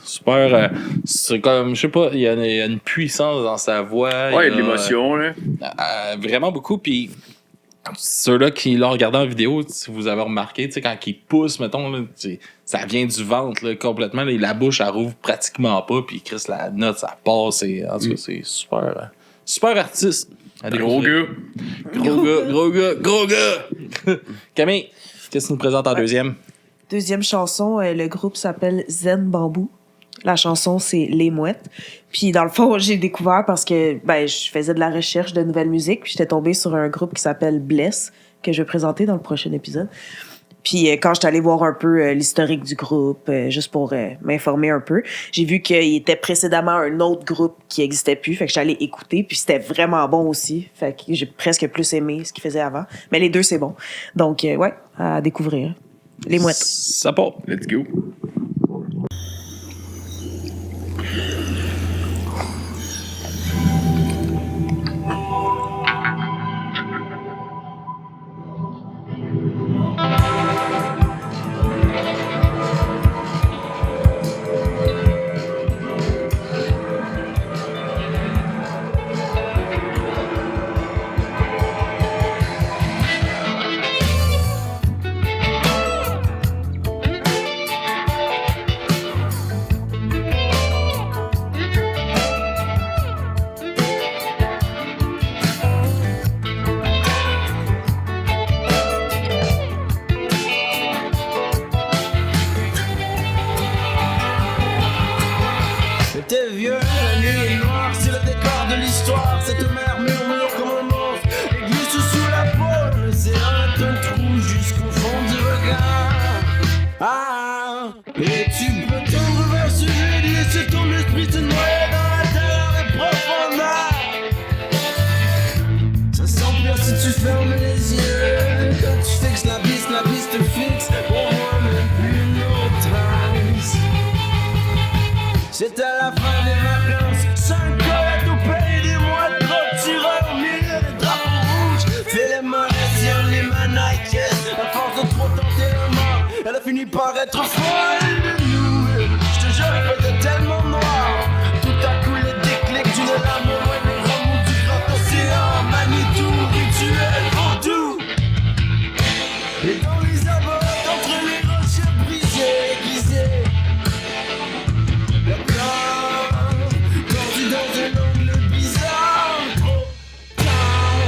Super. C'est comme, je sais pas, il y a une puissance dans sa voix. Ouais, il y a de l'émotion, là. Vraiment beaucoup. Puis ceux-là qui l'ont regardé en vidéo, si vous avez remarqué, tu sais, quand ils poussent, mettons, là, ça vient du ventre là, complètement. Là, la bouche, elle rouvre pratiquement pas, puis Chris, la note, ça passe. En tout cas, c'est super, super artiste. Gros gars. Gros gars. Camille, qu'est-ce que tu nous présentes en deuxième? Deuxième chanson, le groupe s'appelle Zen Bambou. La chanson, c'est Les Mouettes. Puis, dans le fond, j'ai découvert parce que je faisais de la recherche de nouvelles musiques. Puis, j'étais tombée sur un groupe qui s'appelle Bless, que je vais présenter dans le prochain épisode. Puis, quand j'étais allée voir un peu l'historique du groupe, juste pour m'informer un peu, j'ai vu qu'il était précédemment un autre groupe qui n'existait plus. Fait que j'allais écouter. Puis, c'était vraiment bon aussi. Fait que j'ai presque plus aimé ce qu'ils faisaient avant. Mais les deux, c'est bon. Donc, ouais, à découvrir. Les Mouettes. Ça part. Let's go. T'es vieux, la nuit est noire, c'est le décor de l'histoire. Cette mer murmure comme un monstre et glisse sous la peau. Le sérin est un trou jusqu'au fond du regard. Ah, et tu peux tendre vers ce jeudi et laisser ton esprit te noyer dans la terre et profondeur. Ça s'empire si tu fermes les yeux. Quand tu fixes la piste te fixe. Pour moi, même plus une autre trace. C'est à la fin des vacances, 5 collègues au pays des mouettes, trop tireurs au milieu des drapeaux rouges. Fais les mains, tire les maniaques. À force de trop tenter la mort, elle a fini par être folle de nous. Je te jure, il faisait tellement noir. Tout à coup, le déclic d'une lame au loin des remous du grand océan. Manitou, rituel, vaudou. Et dans les abords, entre les rochers brisés, aiguisés. Le corps, tordu dans un angle bizarre. Trop tard,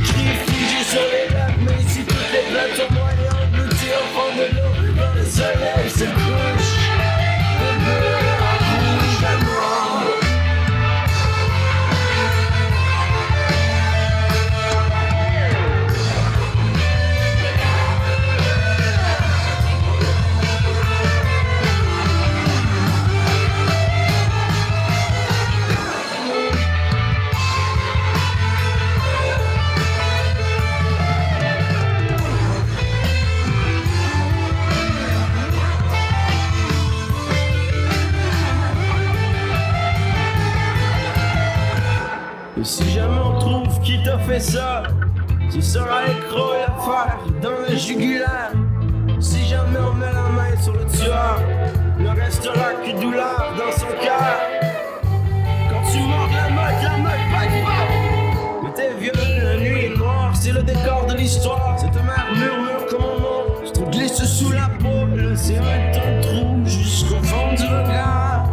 cri figé sur les lacs. Mais ici toutes les plates sont moyennes, englouties au fond de l'eau. Dans le soleil se couche. Le bleu, la rouge, la noire. Et si jamais on trouve qui t'a fait ça, ce sera l'écrou et l'affaire dans le jugulaire. Si jamais on met la main sur le tueur, ne restera que douleur dans son cœur. Quand tu mords la meute back pas. Mais t'es vieux, la nuit est noire, c'est le décor de l'histoire. Cette mer murmure comme un monstre, glisse sous la peau. Le sérin est un trou jusqu'au fond du regard.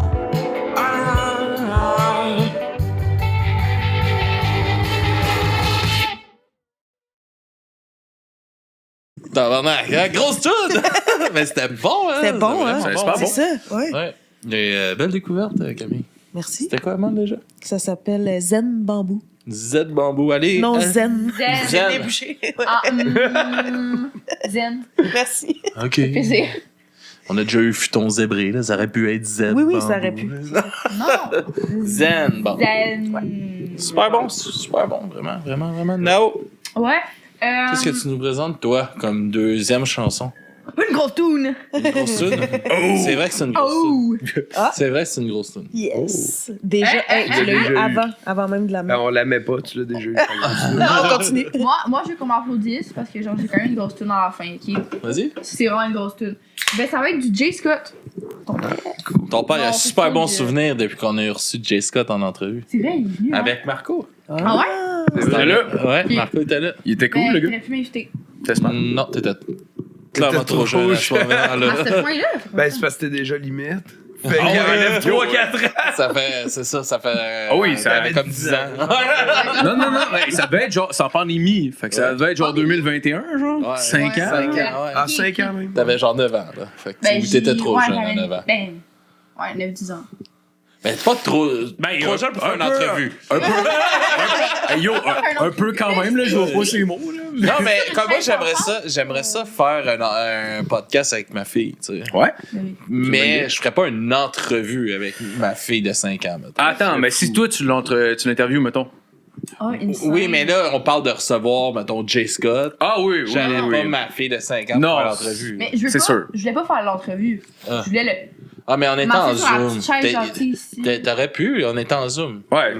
Tabarnak, hein? Grosse tune! Mais c'était bon, hein? C'était bon, hein? C'était super C'est bon. ça, ouais. Ouais. Et, belle découverte, Camille. Merci. C'était quoi, man, déjà? Ça s'appelle Zen Bambou. Z Bambou, allez. Non, Zen. Zen. Zen. Débouché. Ah, Zen. Merci. OK. Plaisir. On a déjà eu Futon Zébré, là. Ça aurait pu être Z. Oui, Bambou. ça aurait pu. Non. Zen Bambou. Zen. Super bon, super bon. Vraiment, vraiment, vraiment. Nao, Ouais. qu'est-ce que tu nous présentes, toi, comme deuxième chanson? Une grosse toune. Une grosse tune? C'est vrai que c'est une grosse tune. Oh. C'est vrai que c'est une grosse tune. Yes. Déjà, Hey, tu l'as eu déjà eu. avant même de la Ben, mettre. on l'aimait pas, tu l'as déjà eu. Non, on continue. Moi, je veux qu'on m'applaudisse parce que genre j'ai quand même une grosse tune à la fin, ok? Vas-y. C'est vraiment une grosse tune. Ben ça va être du Jay Scott. Ton père a un Non, super c'est bon pas souvenir depuis qu'on a reçu Jay Scott en entrevue. C'est vrai, il est venu. hein? Avec Marco. Ah ouais? C'était là. Ouais, Marco était là. Il était cool, le gars. T'aurais pu m'inviter. C'était smart. Non, t'étais clairement trop trop jeune à ce jeune. moment-là. À ce point-là. Ben, c'est parce que t'étais déjà limite. Fait Ah que, ouais, 3-4 ans. Ça fait, c'est ça, ça fait. Ah oui, ça fait avait comme 10 10 ans. Non, ouais, ça devait être genre, c'est en pandémie. Fait que ça devait être genre 2021, genre. Ouais. 5 ans. 5 ans, ouais. Ah, 5 ans même. T'avais genre 9 ans, là. Fait que t'étais trop jeune à 9 ans. Ben, ouais, 9-10 ans. Ben, pas trop. Ben, trop jeune pour faire une un peu, entrevue. Un peu. Hey, yo, un peu quand même, là. Je vois pas ces mots, là. Non, mais comme moi, j'aimerais ça faire un podcast avec ma fille, tu sais. Ouais. Mais je ferais pas une entrevue avec ma fille de 5 ans, mettons. Attends, mais si toi, tu l'interviews, mettons. Oh, Oui, mais là, on parle de recevoir, mettons, Jay Scott. Ah oui, oui. J'allais oui, pas oui. ma fille de 5 ans Non. pour faire l'entrevue. Mais je veux C'est pas, sûr. je voulais pas faire l'entrevue. Ah. Je voulais le. Ah, mais on était en M'asseoir sur la Zoom. petite chaise gentille ici. T'aurais pu, on était en Zoom. Ouais.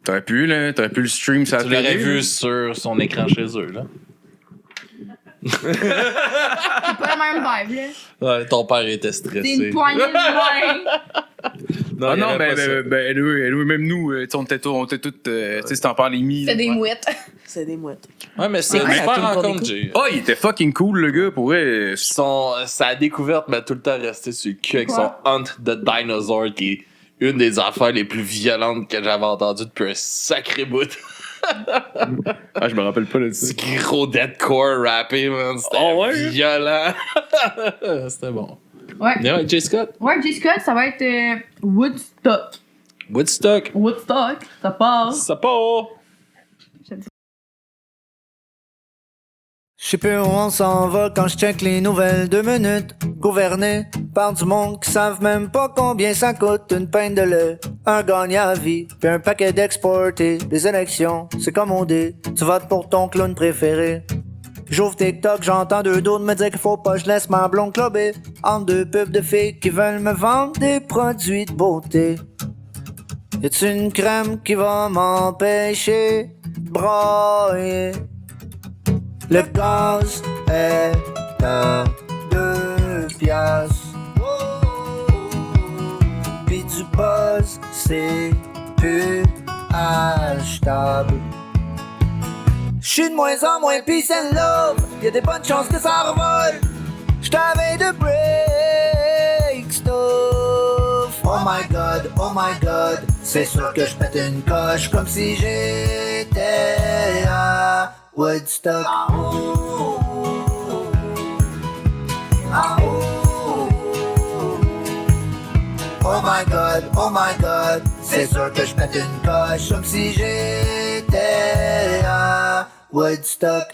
T'aurais pu, là. T'aurais pu le stream, ça Tu l'aurais vu sur son écran chez eux, là. C'est pas la même vibe, là. Ouais, ton père était C'est stressé. une poignée de main. Ah il y non, avait pas ça. anyway, même nous, tu sais, on était tous, tu sais, c'était en pandémie. C'est des mouettes. C'est des mouettes. Ouais, mais c'est une Ouais, super tout le monde rencontre, écoute. Jay. Oh, il était fucking cool, le gars, pour vrai. Sa découverte m'a tout le temps resté sur le cul avec son Quoi? Hunt the Dinosaur, qui est une des affaires les plus violentes que j'avais entendues depuis un sacré bout. Ah, je me rappelle pas de ça. C'est gros deathcore rappé, man. C'était Oh ouais? violent. C'était bon. Ouais. Mais ouais, Jay Scott. Ouais, Jay Scott, ça va être Woodstock. Woodstock. Woodstock, ça passe. Ça part. Je sais plus où on s'en va quand je check les nouvelles 2 minutes. Gouverné par du monde qui savent même pas combien ça coûte une pinte de lait. Un gagnant à vie, puis un paquet d'exportés. Les élections, c'est comme on dit, tu votes pour ton clown préféré. J'ouvre TikTok, j'entends 2 d'autres me dire qu'il faut pas que je laisse ma blonde clubber entre 2 pubs de filles qui veulent me vendre des produits de beauté. Y'a-tu une crème qui va m'empêcher de brailler? Le gaz est à 2 piastres. Pis du buzz, c'est plus achetable. J'suis de moins en moins peace and love. Y'a des bonnes chances que ça revole. J't'avais de break stuff. Oh my god, c'est sûr que j'pète une coche comme si j'étais à Woodstock. Oh my god, c'est sûr que j'pète une coche comme si j'étais à Woodstock.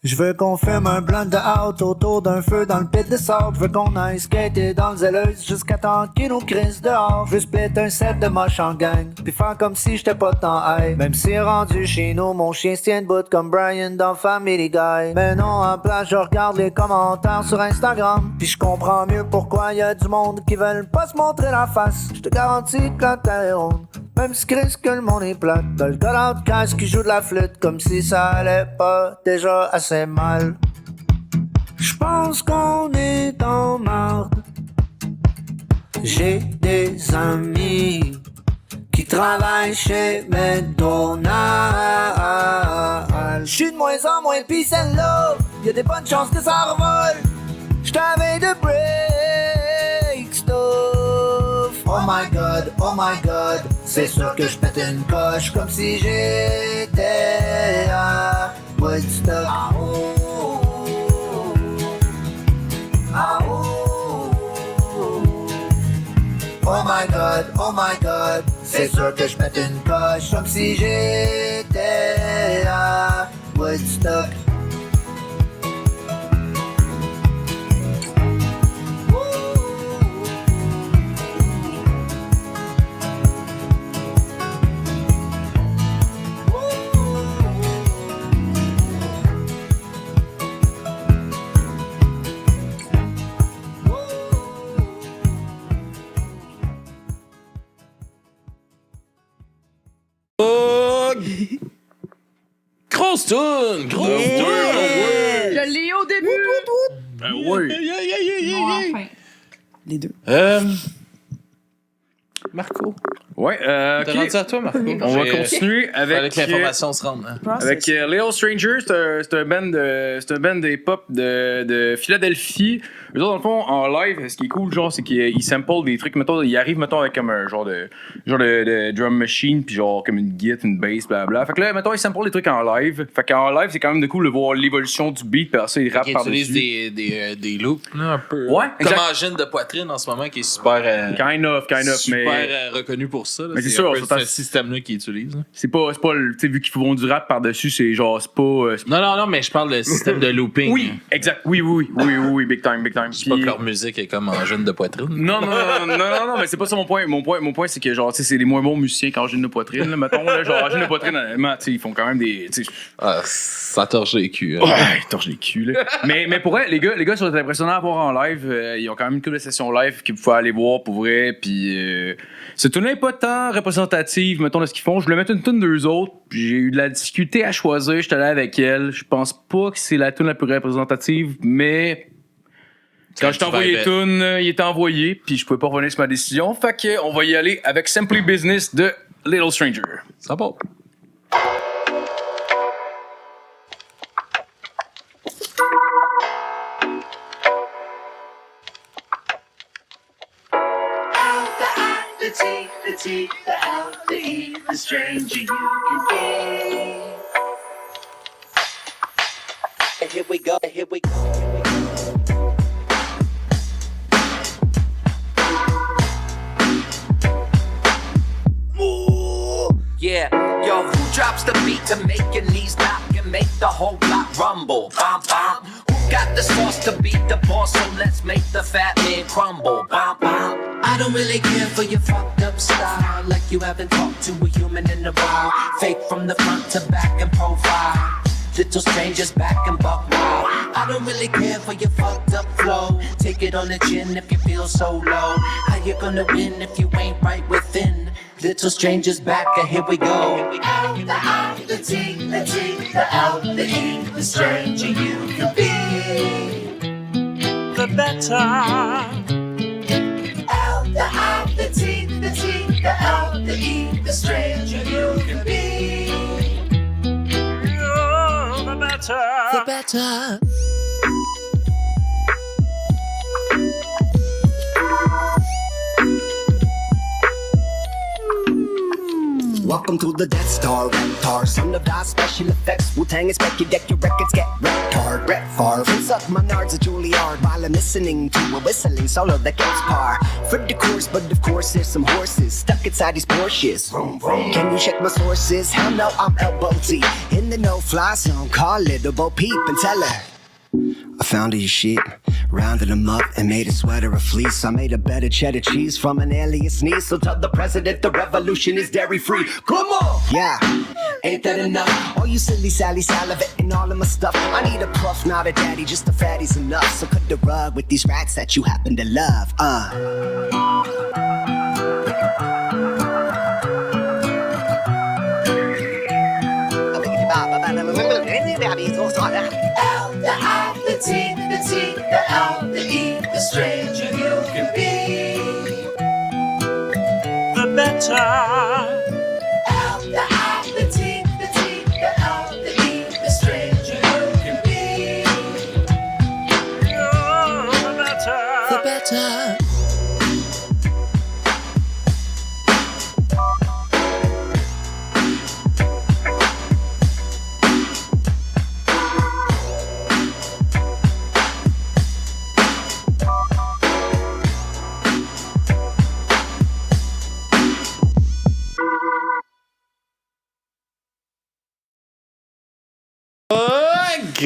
Je veux qu'on fume un blunt de out autour d'un feu dans le pit de sable. Je veux qu'on aille skater dans le zèleuse jusqu'à temps qu'il nous crisse dehors. Je veux split un set de moche en gang, puis faire comme si j'étais pas tant high. Même si rendu chez nous, mon chien se tient debout comme Brian dans Family Guy. Mais non, en place, je regarde les commentaires sur Instagram, puis je comprends mieux pourquoi y a du monde qui veulent pas se montrer la face. Je te garantis que la terre est ronde, même si Chris que le monde est plat. T'as le gars d'Outcast qui joue de la flûte comme si ça allait pas déjà assez mal. J'pense qu'on est en marde. J'ai des amis qui travaillent chez McDonald's. J'suis de moins en moins peace and love. Y'a des bonnes chances que ça revole. J't'avais de break stuff. Oh my god, c'est sûr que j'pète une coche comme si j'étais à Woodstock. Oh my god, c'est sûr que j'pète une coche comme si j'étais à Woodstock. Grosse toune! Grosse toune! Je l'ai au début. Ben oui. Bon, enfin. Les deux. Marco, Ouais, T'es ok. rendu à toi, Marco. On va continuer Fallait avec... que l'information se rende. Hein. Avec Little Stranger, c'est un band hip-hop de Philadelphie. Eux autres, dans le fond, en live, ce qui est cool, genre, c'est qu'ils samplent des trucs, mettons, ils arrivent, mettons, avec comme un genre de drum machine, puis genre comme une guitare, une bass, blablabla. Fait que là, mettons, ils samplent des trucs en live. Fait qu'en live, c'est quand même de cool de voir l'évolution du beat, puis après ça, ils rappent Ils par-dessus. utilisent des loops, là, un peu. Ouais, Comme exact. en gêne de poitrine en ce moment, qui est super. Kind of, super mais reconnu pour ça. Là. Mais c'est sûr, un peu c'est ce système-là qu'ils utilisent. Là. c'est pas tu sais, vu qu'ils font du rap par-dessus, c'est genre, c'est pas... Non, mais je parle de système de looping. Oui, exact, oui, big time. Je sais pas que leur musique est comme en gêne de poitrine. Non, mais c'est pas ça mon point. Mon point, c'est que, genre, tu sais, c'est les moins bons musiciens qu'en gêne de poitrine, là, mettons, là, genre, en gêne de poitrine, honnêtement, tu sais, ils font quand même des, tu sais... Ah, ça torche les culs. Hein. Ouais, ils torchent les culs, là. mais pour vrai, les gars sont impressionnants à voir en live. Ils ont quand même une couple de sessions live que vous pouvez aller voir, pour vrai, puis cette tune n'est pas tant représentative, mettons, de ce qu'ils font. Je voulais mettre une tune d'eux autres, puis j'ai eu de la difficulté à choisir, j'étais allé avec elle. Je pense pas que c'est la tune la plus représentative, mais... Quand je t'ai envoyé tune, il était envoyé, puis je pouvais pas revenir sur ma décision. Fait que on va y aller avec Simply Business de Little Stranger. Ça va. The T, the L, the E, the stranger you can be. And here we go, here we go. Yeah, yo, who drops the beat to make your knees knock and make the whole block rumble? Bom, bom. Who got the sauce to beat the boss? So let's make the fat man crumble. Bom, bom. I don't really care for your fucked up style. Like you haven't talked to a human in a while. Fake from the front to back and profile. Little strangers back and buck wild. I don't really care for your fucked up flow. Take it on the chin if you feel so low. How you gonna win if you ain't right within? Little strangers back and here we go. L, the I, the T, the T, the L, the E, the stranger you can be. The better. L, the I, the T, the T, the L, the E, the stranger you can be. Oh, the better. The better. Welcome to the Death Star, Reptar, son of die special effects. Wu-Tang expect you deck your records, get wrecked hard. Brett Favre, suck my nards at Juilliard while I'm listening to a whistling solo that gets par. For the course, but of course there's some horses stuck inside these Porsches. Vroom, vroom. Can you check my sources? Hell no, I'm Elbow T. In the no-fly zone, call Little Bo Peep and tell her I found her your sheep, rounded them up and made a sweater of fleece. I made a better cheddar cheese from an alien sneeze. So tell the president the revolution is dairy free. Come on! Yeah, ain't that enough? All you silly Sally salivating all of my stuff. I need a puff, not a daddy, just a fatty's enough. So cut the rug with these rats that you happen to love. L, the I, the T, the L, the E, the stranger you can be. The better. L, the I, the T, the L, the E, the stranger you can be. Oh, the better. The better.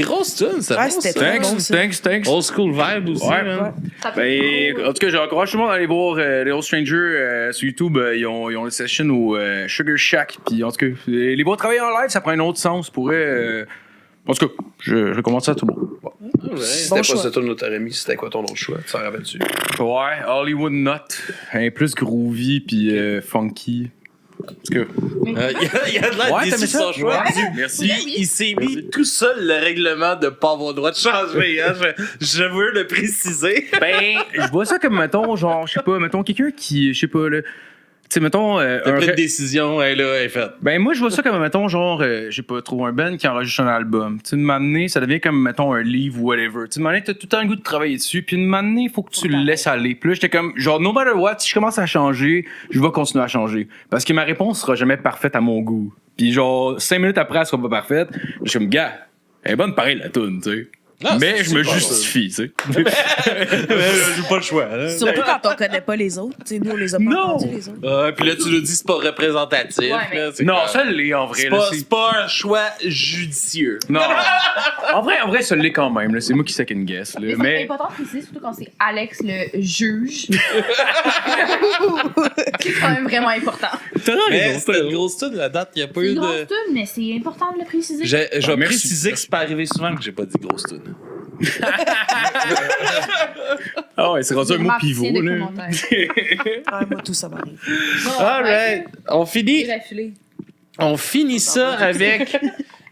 Grosse tune, ça. Ouais, c'était très bon, ça. Thanks. Old school vibe aussi. Ouais. Man. Ben, en tout cas, j'encourage tout le monde à aller voir Little Stranger sur YouTube. Ils ont une session au Sugar Shack. Puis en tout cas, les voir travailler en live, ça prend un autre sens. Pour en tout cas, je recommande ça à tout le monde. C'était pas ce tour de notre ami, c'était quoi ton autre choix? Tu t'en rappelles-tu? Ouais, Hollywood Nut. Un plus groovy puis funky. Parce que. Il y a de l'air déçu de son choix. Merci. Il s'est mis tout seul le règlement de pas avoir le droit de changer. Hein. Je veux le préciser. Ben, je vois ça comme, mettons, genre, je sais pas, mettons, quelqu'un qui, je sais pas, là. Tu sais, mettons. T'as pris une décision, elle est faite. Ben, moi, je vois ça comme, mettons, genre, j'ai pas trop un band qui enregistre un album. Tu sais, une année, ça devient comme, mettons, un livre ou whatever. Tu sais, une année, t'as tout le temps le goût de travailler dessus. Puis une année, il faut que tu le laisses aller. Puis là, j'étais comme, genre, no matter what, si je commence à changer, je vais continuer à changer. Parce que ma réponse sera jamais parfaite à mon goût. Puis genre, 5 minutes après, elle sera pas parfaite. Je suis comme, gars, elle est bonne pareil, la toune, tu sais. Ah, mais je me super, justifie, tu sais. Mais j'ai pas le choix. Hein. Surtout quand on connaît pas les autres. Tu sais, nous, on les a pas entendus, les autres. Puis là, tu nous dis que c'est pas représentatif. Ouais, mais- là, c'est Non, comme- ça l'est en vrai. c'est là, pas, c'est pas un choix judicieux. Non. en vrai, ça l'est quand même. Là. C'est moi qui second guess. Là. Mais c'est Mais important de préciser, surtout quand c'est Alex le juge. C'est quand même vraiment important. t'as Mais raison. c'était une grosse tune, la date. Il n'y a pas C'est eu une grosse de. tune, mais c'est important de le préciser. Je vais merci. préciser que c'est pas arrivé souvent que j'ai pas dit grosse tune. Ah ouais, c'est rendu un mot Remarquez pivot. des Là. commentaires. Ouais, moi, tout ça m'arrive. Bon, Alright. On finit, Il a filé. on finit ça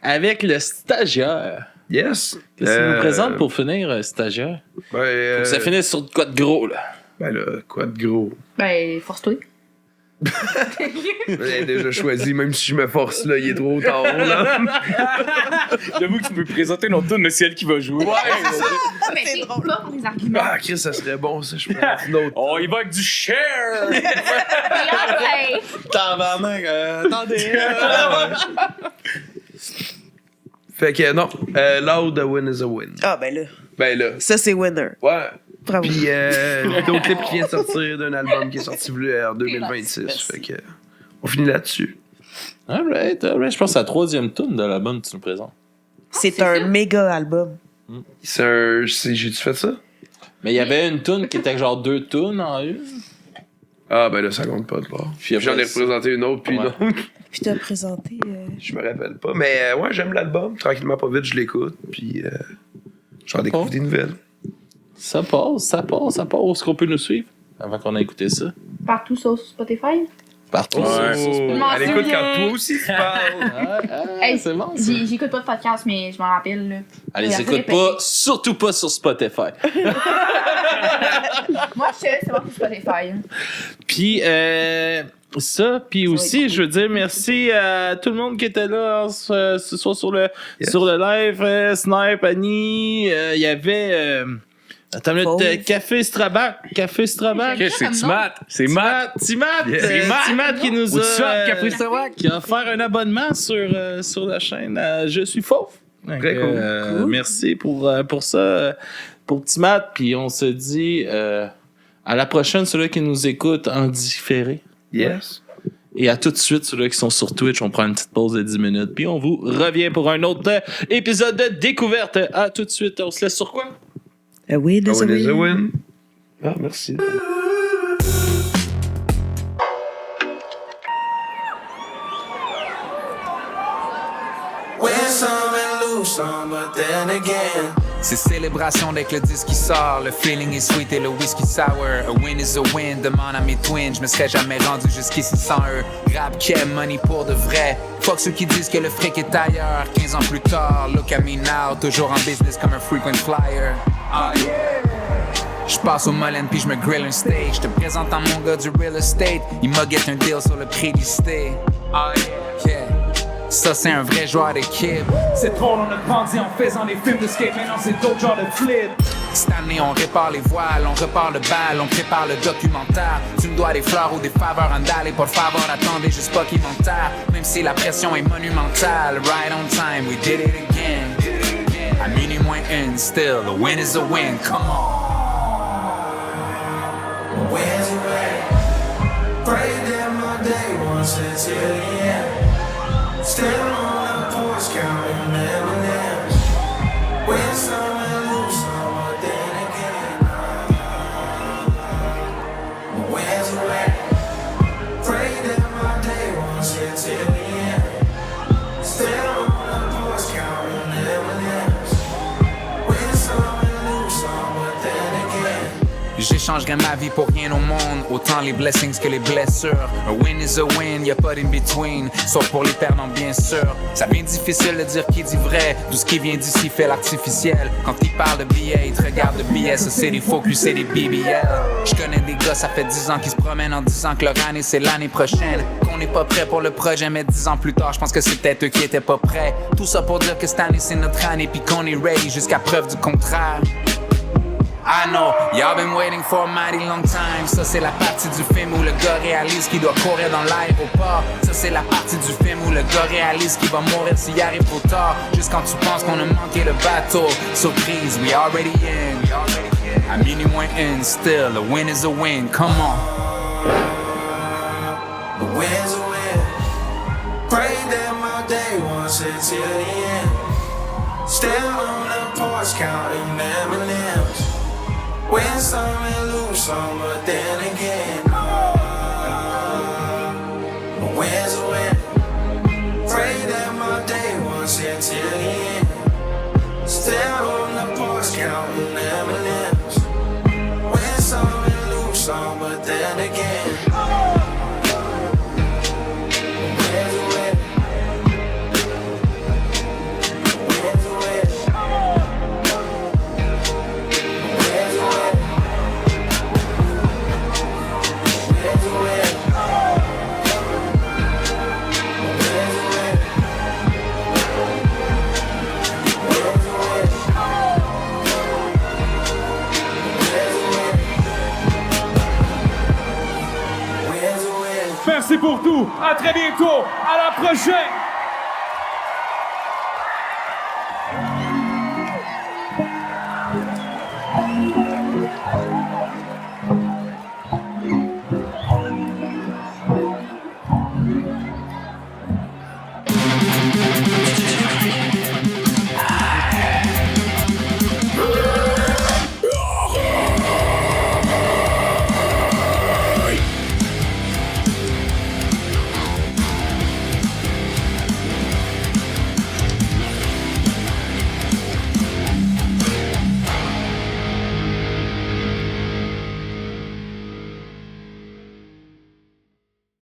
avec le stagiaire. Yes. Qu'est-ce que tu nous présentes pour finir, stagiaire? Ben, Ça finit sur de quoi de gros, là. ben là, quoi de gros? Ben, force-toi. J'ai déjà choisi, même si je me force, là, il est trop tard, là. J'avoue que tu peux présenter une autre tune, mais c'est elle qui va jouer. Ouais, Ah, mais c'est pas pour les arguments. Ah, Chris, ça serait bon, ça, je prends une autre. Oh, il va avec du share! Beyoncé. Tabarnak, attendez. Fait que, non, Loud, a win is a win. Ah, ben là. Ben là, Ça, c'est winner. ouais. Bravo. Puis, vidéoclip qui vient de sortir d'un album qui est sorti en 2026. Fait que, on finit là-dessus. Alright. Je pense que c'est la 3e tune de l'album que tu nous présentes. C'est un méga album. J'ai-tu fait ça? Mais il y avait une tune qui était genre 2 tunes en une. Ah, ben là, ça compte pas de bord. Puis après, J'en ai représenté une autre, puis Ouais. une autre. Puis t'as présenté. Je me rappelle pas. Mais ouais, j'aime l'album. Tranquillement, pas vite, je l'écoute. Puis, j'en découvre des nouvelles. Ça passe. Où est-ce qu'on peut nous suivre avant qu'on ait écouté ça? Partout sauf Spotify. Partout. Ouais. Elle écoute quand toi aussi tu parles. Hey, c'est bon, ça. J'écoute pas de podcast, mais je m'en rappelle. Là. Allez, Ouais, écoute répétez. pas, surtout pas sur Spotify. Moi, je sais, c'est bon pour Spotify. Puis, ça, puis va aussi, être je veux dire merci à tout le monde qui était là ce soir sur le live. Snipe, Annie, il y avait... attends une minute, Fauve. Café Strabac. Ok, c'est Timat. C'est Matt. Timat Yeah. Timat qui nous What's up, a... Café Strabac? qui a offert un abonnement sur la chaîne Je suis fauve. Donc, Très cool. Cool. Merci pour ça, pour Timat. Puis on se dit à la prochaine, ceux-là qui nous écoutent en différé. Yes. Et à tout de suite, ceux-là qui sont sur Twitch, on prend une petite pause de 10 minutes. Puis on vous revient pour un autre épisode de découverte. À tout de suite. On se laisse sur quoi? A win A is a win is a win. win. Ah, merci. Win some and lose some, but then again. C'est célébration dès que le disque qui sort. Le feeling est sweet et le whisky sour. A win is a win, demande à mes twins. Je me serais jamais rendu jusqu'ici sans eux. Rap, Kev, money pour de vrai. Fuck ceux qui disent que le fric est ailleurs. 15 ans plus tard, look at me now. Toujours en business comme un frequent flyer. Ah yeah! J'passe au Mullen puis j'me grill un steak. J'te présente en mon gars du real estate. Il m'a get un deal sur le prix du steak. Ah yeah! Yeah! Ça c'est un vrai joueur d'équipe. C'est drôle, on a grandi en faisant des films de skate, maintenant c'est d'autres genres de flip. Cette année on répare les voiles, on repart le bal, on prépare le documentaire. Tu me dois des fleurs ou des faveurs, andale, por favor, attendez juste pas qu'il m'enterre. Même si la pression est monumentale, right on time, we did it again. À minuit moins une, still, the win is a win, come on. Where's it at? Pray that my day once until the end. Still on the porch counting M&M's. Win some and lose some, but then again. Where's it at? Pray that my day once until the end. Still on the porch counting M&M's. Win some and lose some, but then again. j'échangerais ma vie pour rien au monde. Autant les blessings que les blessures. A win is a win, y'a pas d'in-between. Sauf pour les perdants, bien sûr. Ça devient difficile de dire qui dit vrai. Tout ce qui vient d'ici fait l'artificiel. Quand ils parlent de billets, ils te regardent de billets. Ça c'est des focus et des BBL. J'connais des gars, ça fait 10 ans qu'ils se promènent en disant que leur année c'est l'année prochaine. Qu'on n'est pas prêt pour le projet, mais 10 ans plus tard, j'pense que c'est peut-être eux qui étaient pas prêts. Tout ça pour dire que cette année c'est notre année, puis qu'on est ready jusqu'à preuve du contraire. I know, y'all been waiting for a mighty long time. Ça c'est la partie du film où le gars réalise qu'il doit courir dans l'aéroport. Ça c'est la partie du film où le gars réalise qu'il va mourir s'il arrive trop tard. Juste quand tu penses qu'on a manqué le bateau. Surprise, we already in. À minuit moins une, still, the win is a win, come on. The win's a win. Pray that my day won't sit till the end. Still on the porch counting M&M's. Win some and lose some, but then again, the win's a win. Pray that my day won't sit till the end. Still on the porch counting M&M's. Win some and lose some, but then again. Merci pour tout. À très bientôt. À la prochaine.